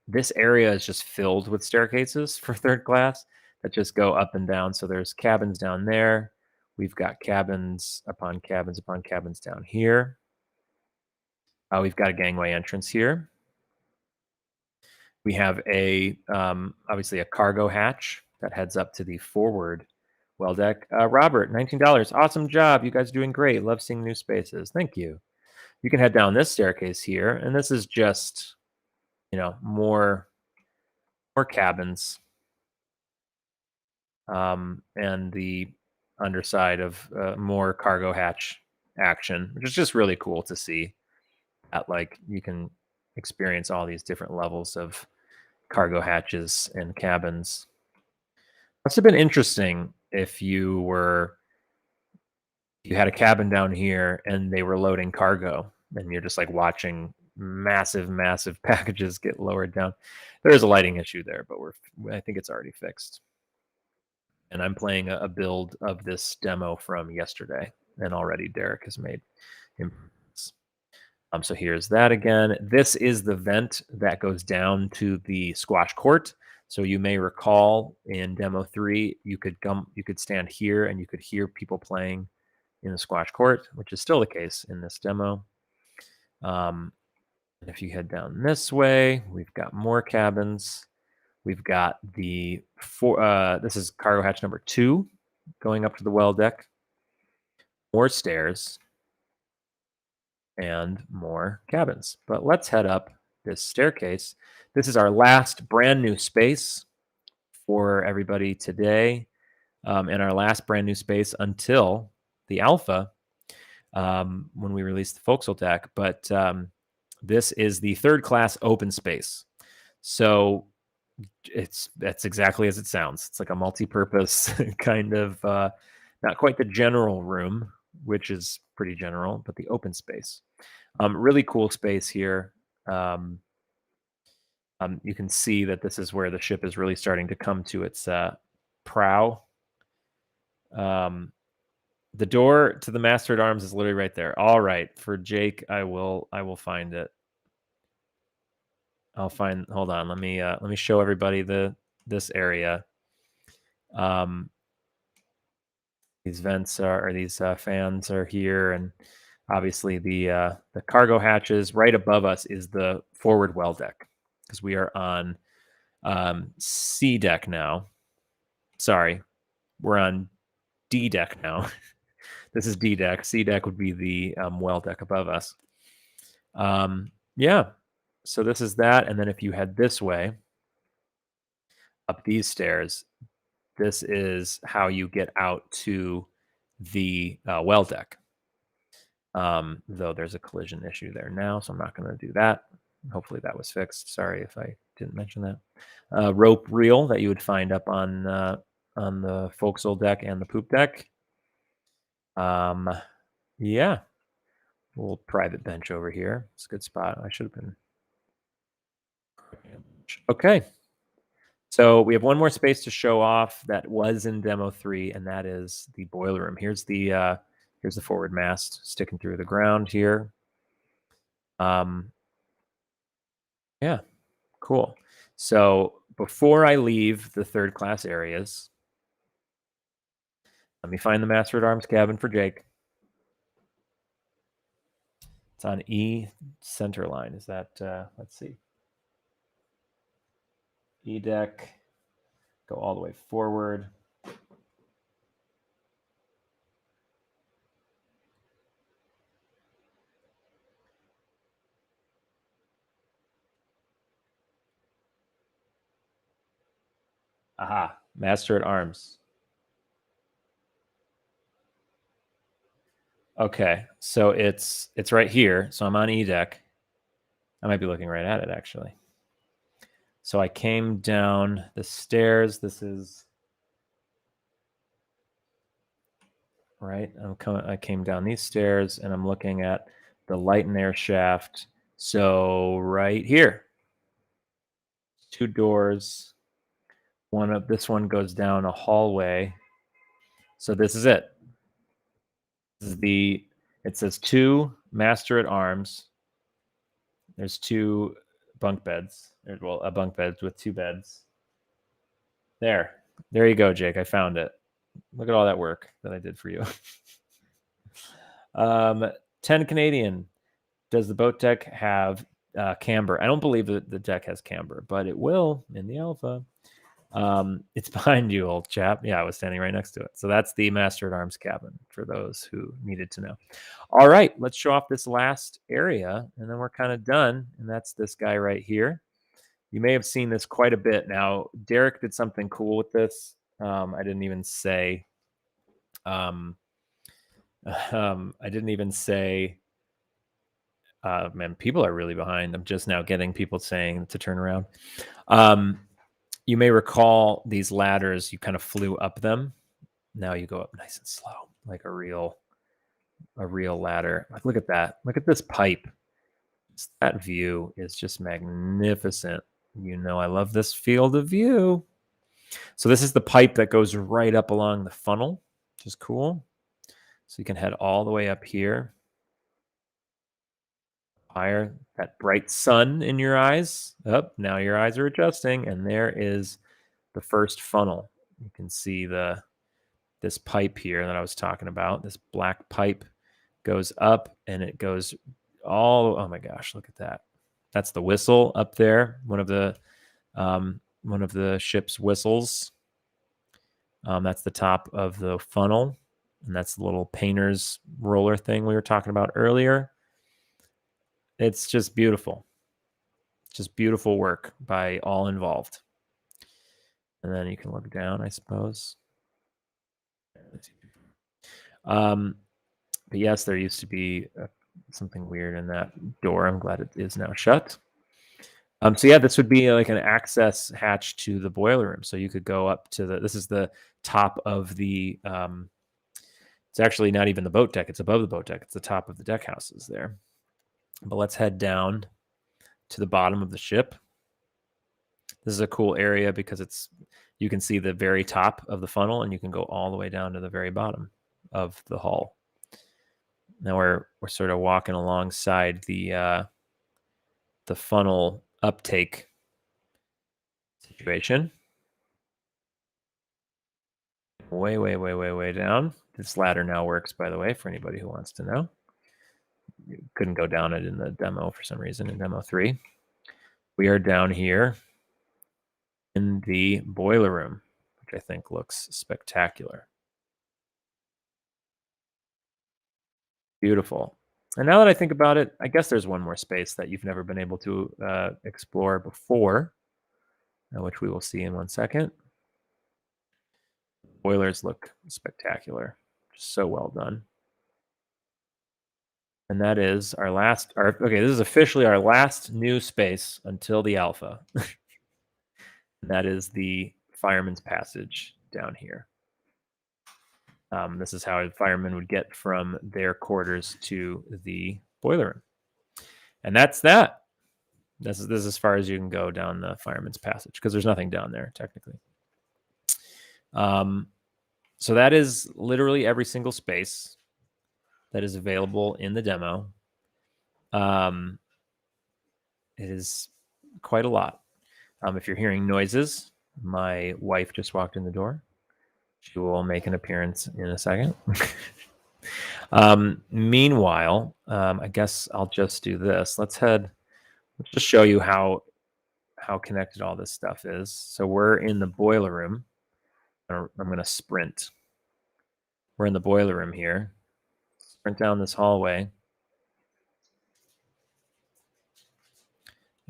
This area is just filled with staircases for third class that just go up and down. So there's cabins down there. We've got cabins upon cabins upon cabins down here. We've got a gangway entrance here. We have a obviously a cargo hatch that heads up to the forward well deck. Robert, $19. Awesome job. You guys are doing great. Love seeing new spaces. Thank you. You can head down this staircase here, and this is just, more cabins. And the underside of more cargo hatch action, which is just really cool to see. At you can experience all these different levels of cargo hatches and cabins. Must have been interesting if you had a cabin down here and they were loading cargo, and you're just watching massive packages get lowered down. There is a lighting issue there, but I think it's already fixed. And I'm playing a build of this demo from yesterday, and already Derek has made improvements. So here's that again. This is the vent that goes down to the squash court. So you may recall in demo 3, you could stand here and you could hear people playing in the squash court, which is still the case in this demo. And if you head down this way, we've got more cabins. We've got this is cargo hatch number 2 going up to the well deck. More stairs and more cabins. But let's head up this staircase. This is our last brand new space for everybody today, and our last brand new space until the alpha, when we release the forecastle deck. But this is the third class open space. So that's exactly as it sounds. It's like a multi-purpose kind of, not quite the general room, which is pretty general, but the open space. Really cool space here. You can see that this is where the ship is really starting to come to its prow. The door to the mast at arms is literally right there. All right, for Jake, I will find it. Hold on. Let me show everybody this area. These vents these fans are here, and obviously the cargo hatches. Right above us is the forward well deck, because we are on C deck now. Sorry, we're on D deck now. This is D deck. C deck would be the well deck above us. Yeah. So this is that, and then if you head this way, up these stairs. This is how you get out to the well deck. Though there's a collision issue there now, so I'm not going to do that. Hopefully that was fixed. Sorry if I didn't mention that. Rope reel that you would find up on the forecastle deck and the poop deck. Yeah, little private bench over here. It's a good spot. I should have been. Okay. So we have one more space to show off that was in demo 3, and that is the boiler room. Here's the forward mast sticking through the ground here. Yeah, cool. So before I leave the third class areas, let me find the master at arms cabin for Jake. It's on E center line. Is that let's see. E deck. Go all the way forward. Aha, master at arms. Okay, so it's right here. So I'm on E deck. I might be looking right at it actually. So I came down the stairs. This is right. I came down these stairs and I'm looking at the light and air shaft. So right here, 2 doors. This one goes down a hallway. So this is it. This is it says 2 master at arms. There's 2 bunk beds. Well, a bunk bed with 2 beds. There you go, Jake. I found it. Look at all that work that I did for you. 10 Canadian. Does the boat deck have camber? I don't believe that the deck has camber, but it will in the alpha. It's behind you, old chap. Yeah, I was standing right next to it. So that's the master at arms cabin for those who needed to know. All right, let's show off this last area and then we're kind of done. And that's this guy right here. You may have seen this quite a bit. Now, Derek did something cool with this. I didn't even say. I didn't even say. Man, people are really behind. I'm just now getting people saying to turn around. You may recall these ladders. You kind of flew up them. Now you go up nice and slow, like a real ladder. Like, look at that. Look at this pipe. That view is just magnificent. You know, I love this field of view. So this is the pipe that goes right up along the funnel, which is cool. So you can head all the way up here. Higher, that bright sun in your eyes. Up, now your eyes are adjusting, and there is the first funnel. You can see this pipe here that I was talking about. This black pipe goes up, and it goes all. Oh my gosh, look at that! That's the whistle up there. One of the ship's whistles. That's the top of the funnel, and that's the little painter's roller thing we were talking about earlier. It's just beautiful. Just beautiful work by all involved. And then you can look down, I suppose. But yes, there used to be something weird in that door. I'm glad it is now shut. So yeah, this would be like an access hatch to the boiler room. So you could go up to this is the top of the, it's actually not even the boat deck. It's above the boat deck. It's the top of the deck houses there. But let's head down to the bottom of the ship. This is a cool area because you can see the very top of the funnel and you can go all the way down to the very bottom of the hull. Now we're sort of walking alongside the funnel uptake situation. Way down. This ladder now works, by the way, for anybody who wants to know. You couldn't go down it in the demo for some reason in demo 3. We are down here in the boiler room, which I think looks spectacular. Beautiful. And now that I think about it, I guess there's one more space that you've never been able to explore before. which we will see in 1 second. Boilers look spectacular. Just so well done. And that is our last, okay, this is officially our last new space until the alpha. That is the fireman's passage down here. This is how a fireman would get from their quarters to the boiler room. And that's that. This is as far as you can go down the fireman's passage because there's nothing down there technically. So that is literally every single space that is available in the demo. It is quite a lot. If you're hearing noises, my wife just walked in the door. She will make an appearance in a second. Meanwhile, I guess I'll just do this. Let's just show you how connected all this stuff is. So we're in the boiler room. I'm going to sprint. We're in the boiler room here. Sprint down this hallway.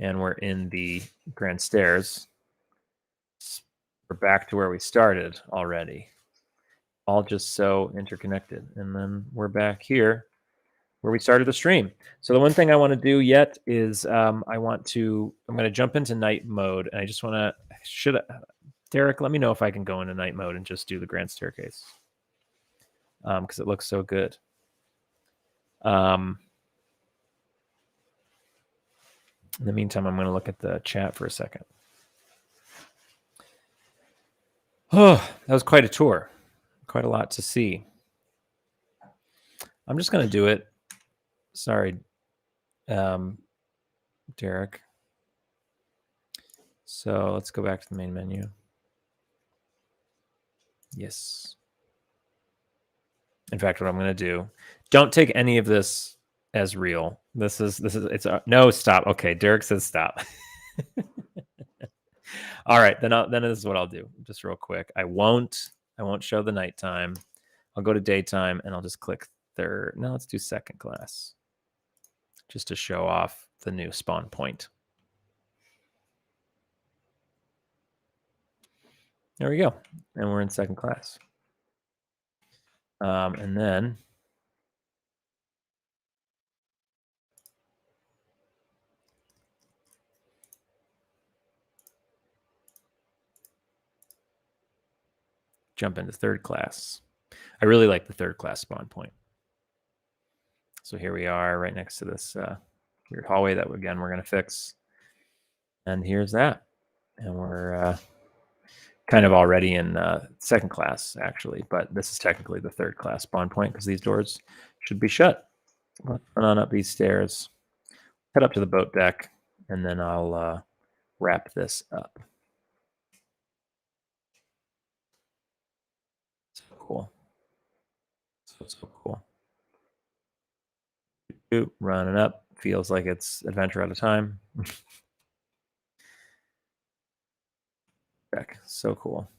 And we're in the grand stairs. We're back to where we started already. All just so interconnected. And then we're back here where we started the stream. So the one thing I want to do yet is I'm going to jump into night mode. And I just want to, Derek, let me know if I can go into night mode and just do the grand staircase. Because it looks so good. In the meantime, I'm going to look at the chat for a second. Oh, that was quite a tour. Quite a lot to see. I'm just going to do it. Sorry, Derek. So let's go back to the main menu. Yes. In fact, what I'm going to do, don't take any of this as real. No, stop. Okay, Derek says stop. All right, then this is what I'll do. Just real quick. I won't show the nighttime. I'll go to daytime and I'll just click third. No, let's do second class. Just to show off the new spawn point. There we go. And we're in second class. And then jump into third class. I really like the third class spawn point. So here we are right next to this weird hallway that, again, we're going to fix. And here's that. And we're kind of already in second class, actually. But this is technically the third class spawn point because these doors should be shut. Let's run on up these stairs, head up to the boat deck, and then I'll wrap this up. So cool. So cool. Running up. Feels like it's adventure at a time. Deck. So cool.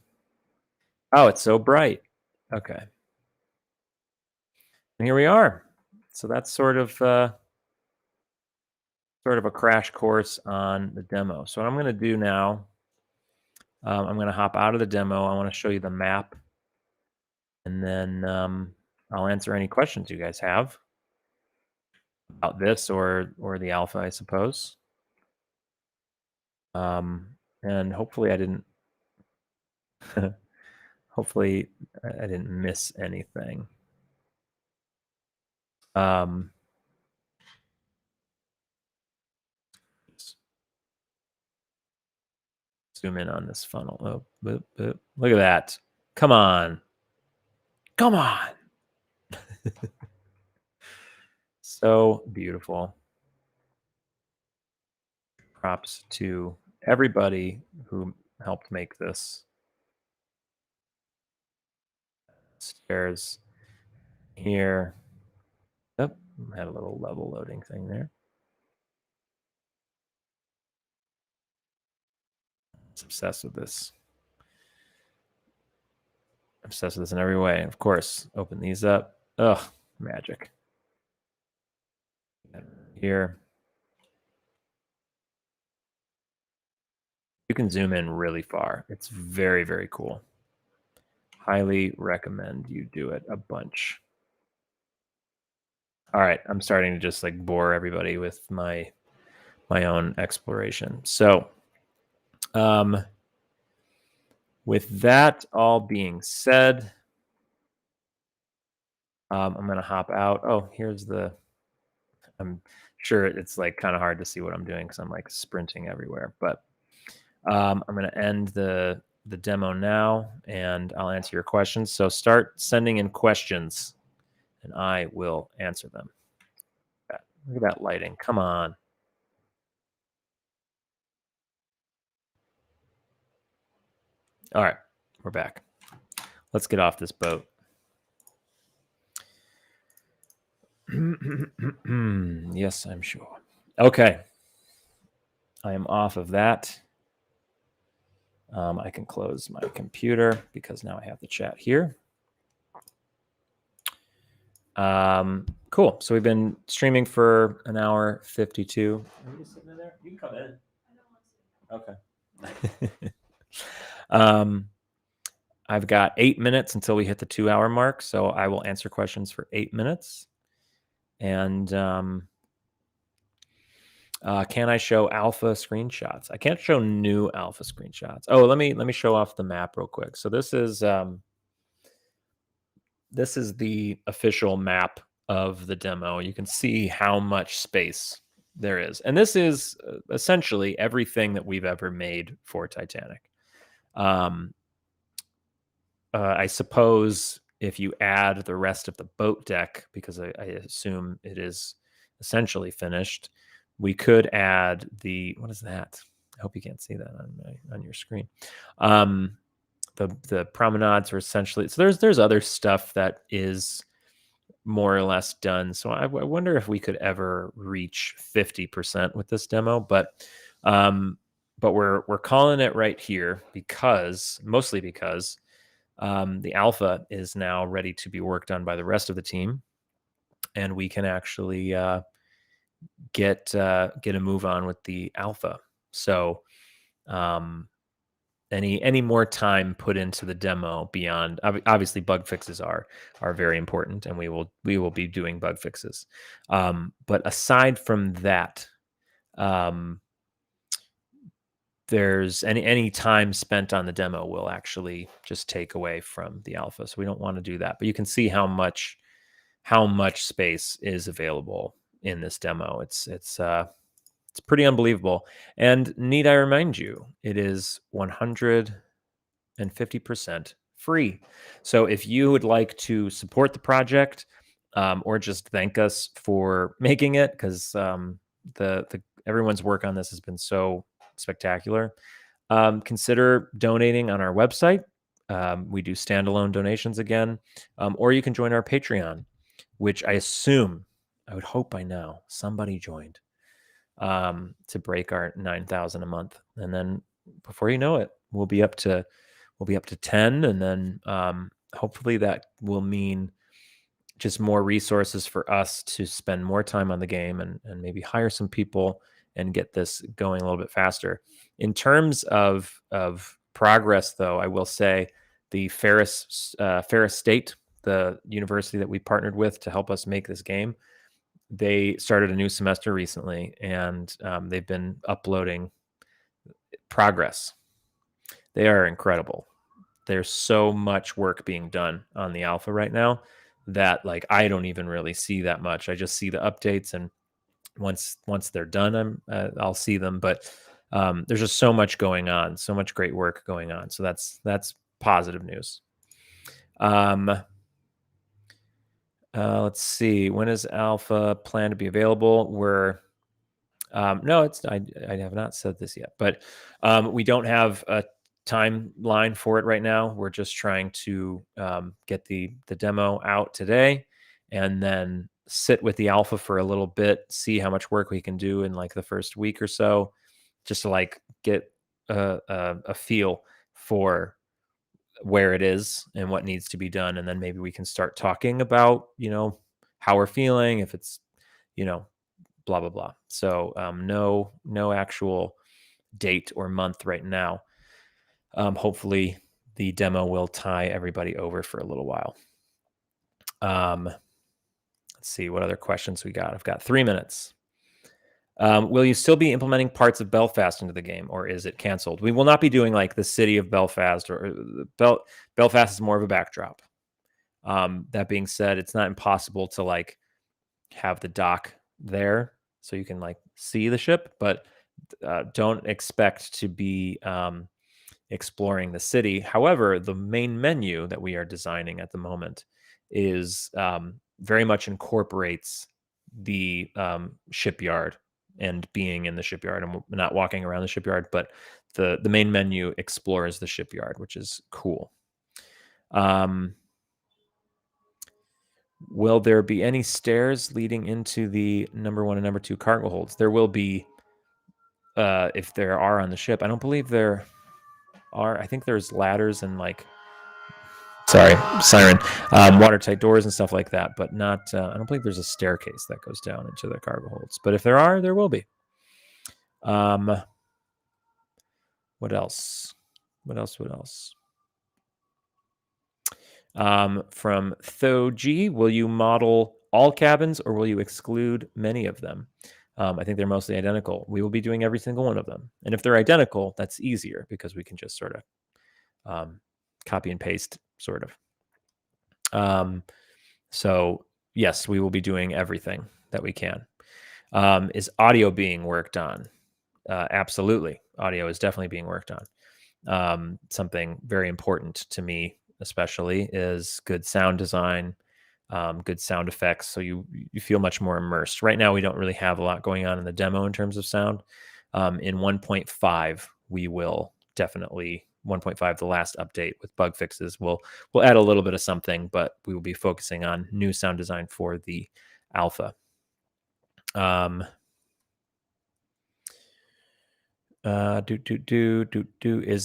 Oh, it's so bright. Okay. And here we are. So that's sort of a crash course on the demo. So what I'm going to do now, I'm going to hop out of the demo. I want to show you the map. And then I'll answer any questions you guys have about this or the alpha, I suppose. And hopefully I didn't miss anything. Zoom in on this funnel. Oh, boop, boop. Look at that. Come on. Come on. So beautiful. Props to everybody who helped make this. Stairs here. Yep, had a little level loading thing there. Obsessed with this. Obsessed with this in every way. Of course, open these up. Ugh, magic. Here. You can zoom in really far. It's very, very cool. Highly recommend you do it a bunch. All right, I'm starting to just like bore everybody with my own exploration. So, um, with that all being said, I'm gonna hop out. Oh, here's the. I'm sure it's like kind of hard to see what I'm doing because I'm like sprinting everywhere. But I'm gonna end the demo now, and I'll answer your questions. So start sending in questions, and I will answer them. Look at that lighting. Come on. All right, we're back. Let's get off this boat. Yes, I'm sure. Okay. I am off of that. I can close my computer because now I have the chat here. Cool. So we've been streaming for an hour 52. Are you just sitting in there? You can come in. Okay. I've got 8 minutes until we hit the 2-hour mark, so I will answer questions for 8 minutes. And can I show alpha screenshots? I can't show new alpha screenshots. Oh, let me show off the map real quick. So this is the official map of the demo. You can see how much space there is, and this is essentially everything that we've ever made for Titanic. I suppose if you add the rest of the boat deck, because I assume it is essentially finished, we could add the, what is that? I hope you can't see that on your screen. The promenades are essentially, so there's other stuff that is more or less done. So I wonder if we could ever reach 50% with this demo, but we're calling it right here because mostly because the alpha is now ready to be worked on by the rest of the team, and we can actually get a move on with the alpha. So any more time put into the demo beyond, obviously bug fixes are very important, and we will be doing bug fixes. But aside from that, there's any time spent on the demo will actually just take away from the alpha. So we don't want to do that. But you can see how much space is available in this demo. It's pretty unbelievable. And need I remind you, it is 150% free. So if you would like to support the project, or just thank us for making it, because the everyone's work on this has been so spectacular, consider donating on our website. We do standalone donations again, or you can join our Patreon, which I would hope by now somebody joined, to break our 9,000 a month, and then before you know it, we'll be up to 10, and then hopefully that will mean just more resources for us to spend more time on the game, and maybe hire some people and get this going a little bit faster. In terms of progress, though, I will say the Ferris State, the university that we partnered with to help us make this game, they started a new semester recently, and they've been uploading progress. They are incredible. There's so much work being done on the alpha right now that like I don't even really see that much. I just see the updates, and once they're done, I'll see them. But there's just so much going on, so much great work going on. So that's positive news. Let's see. When is alpha planned to be available? No, I have not said this yet, but we don't have a timeline for it right now. We're just trying to get the demo out today, and then sit with the alpha for a little bit, see how much work we can do in like the first week or so, just to like get a feel for where it is and what needs to be done, and then maybe we can start talking about how we're feeling, if it's you know blah blah blah. So no actual date or month right now. Hopefully the demo will tie everybody over for a little while. Let's see what other questions we got. I've got 3 minutes. Will you still be implementing parts of Belfast into the game, or is it canceled? We will not be doing like the city of Belfast, or Belfast is more of a backdrop. That being said, it's not impossible to like have the dock there so you can like see the ship, but don't expect to be exploring the city. However, the main menu that we are designing at the moment is very much incorporates the shipyard and being in the shipyard, and not walking around the shipyard, but the main menu explores the shipyard, which is cool. Will there be any stairs leading into the number 1 and number 2 cargo holds? There will be, if there are on the ship. I don't believe there are. I think there's ladders and like, sorry, siren, watertight doors and stuff like that, but not. I don't believe there's a staircase that goes down into the cargo holds. But if there are, there will be. What else? What else? From Tho G, will you model all cabins or will you exclude many of them? I think they're mostly identical. We will be doing every single one of them. And if they're identical, that's easier because we can just sort of copy and paste, sort of. So yes, we will be doing everything that we can. Is audio being worked on? Absolutely. Audio is definitely being worked on. Something very important to me, especially, is good sound design, good sound effects, so you feel much more immersed. Right now, we don't really have a lot going on in the demo in terms of sound. In 1.5, we will definitely 1.5, the last update with bug fixes, we'll add a little bit of something, but we will be focusing on new sound design for the alpha. Is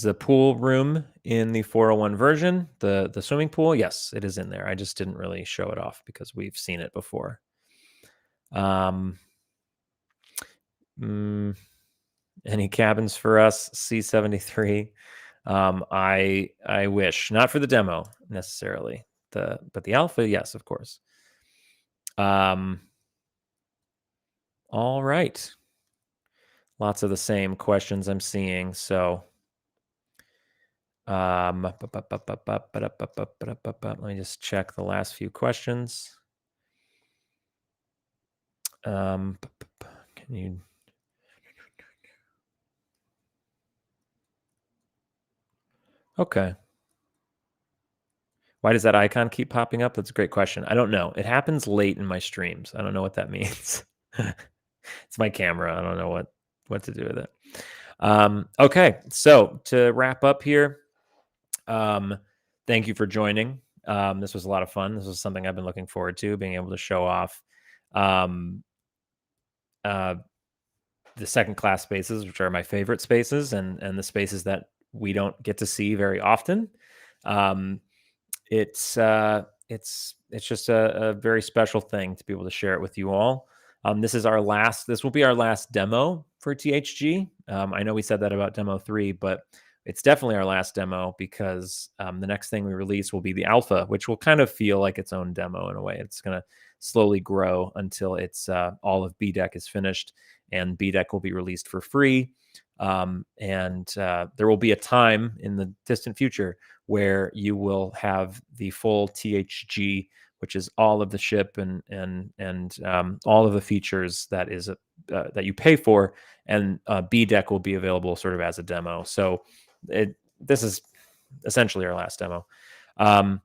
the pool room in the 401 version, the swimming pool? Yes, it is in there. I just didn't really show it off because we've seen it before. Any cabins for us? C73. I wish, not for the demo necessarily. But the alpha, yes, of course. All right. Lots of the same questions I'm seeing. So let me just check the last few questions. Can you? Okay. Why does that icon keep popping up? That's a great question. I don't know. It happens late in my streams. I don't know what that means. It's my camera. I don't know what to do with it. Okay. So to wrap up here, thank you for joining. This was a lot of fun. This was something I've been looking forward to, being able to show off the second class spaces, which are my favorite spaces, and the spaces that we don't get to see very often. It's just a very special thing to be able to share it with you all. This will be our last demo for THG. I know we said that about demo 3, but it's definitely our last demo because the next thing we release will be the alpha, which will kind of feel like its own demo in a way. It's going to slowly grow until it's all of BDEC is finished, and BDEC will be released for free. And there will be a time in the distant future where you will have the full THG, which is all of the ship and all of the features that you pay for, and BDEC will be available sort of as a demo. So this is essentially our last demo. And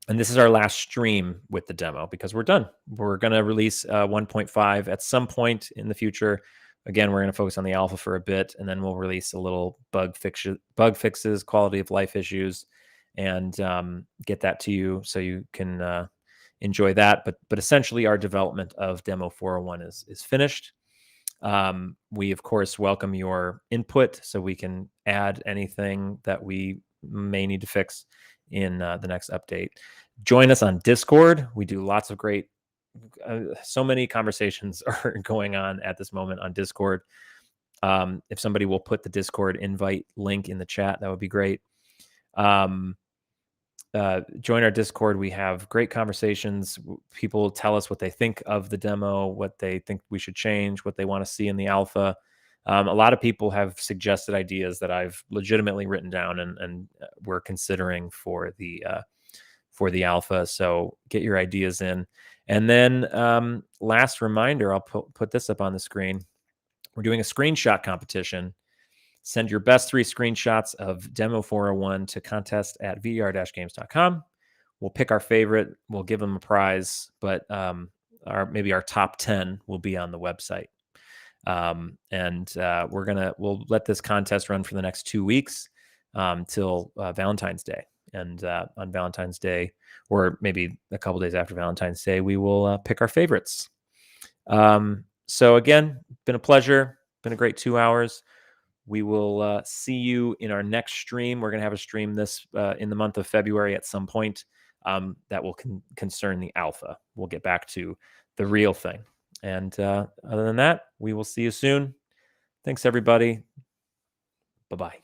this is our last stream with the demo because we're done. We're going to release 1.5 at some point in the future. Again, we're going to focus on the alpha for a bit, and then we'll release a little bug fixes, quality of life issues, and get that to you so you can enjoy that. But essentially, our development of Demo 401 is finished. We, of course, welcome your input so we can add anything that we may need to fix in the next update. Join us on Discord. We do lots of great so many conversations are going on at this moment on Discord. If somebody will put the Discord invite link in the chat, that would be great. Join our Discord. We have great conversations. People tell us what they think of the demo, what they think we should change, what they want to see in the alpha. A lot of people have suggested ideas that I've legitimately written down and we're considering for the alpha. So get your ideas in. And then last reminder, I'll put this up on the screen. We're doing a screenshot competition. Send your best 3 screenshots of Demo 401 to contest@vdr-games.com. We'll pick our favorite. We'll give them a prize, but maybe our top 10 will be on the website. We'll let this contest run for the next 2 weeks till Valentine's Day. And on Valentine's Day, or maybe a couple days after Valentine's Day, we will pick our favorites. So again, been a pleasure. Been a great 2 hours. We will see you in our next stream. We're going to have a stream this in the month of February at some point that will concern the alpha. We'll get back to the real thing. And other than that, we will see you soon. Thanks, everybody. Bye-bye.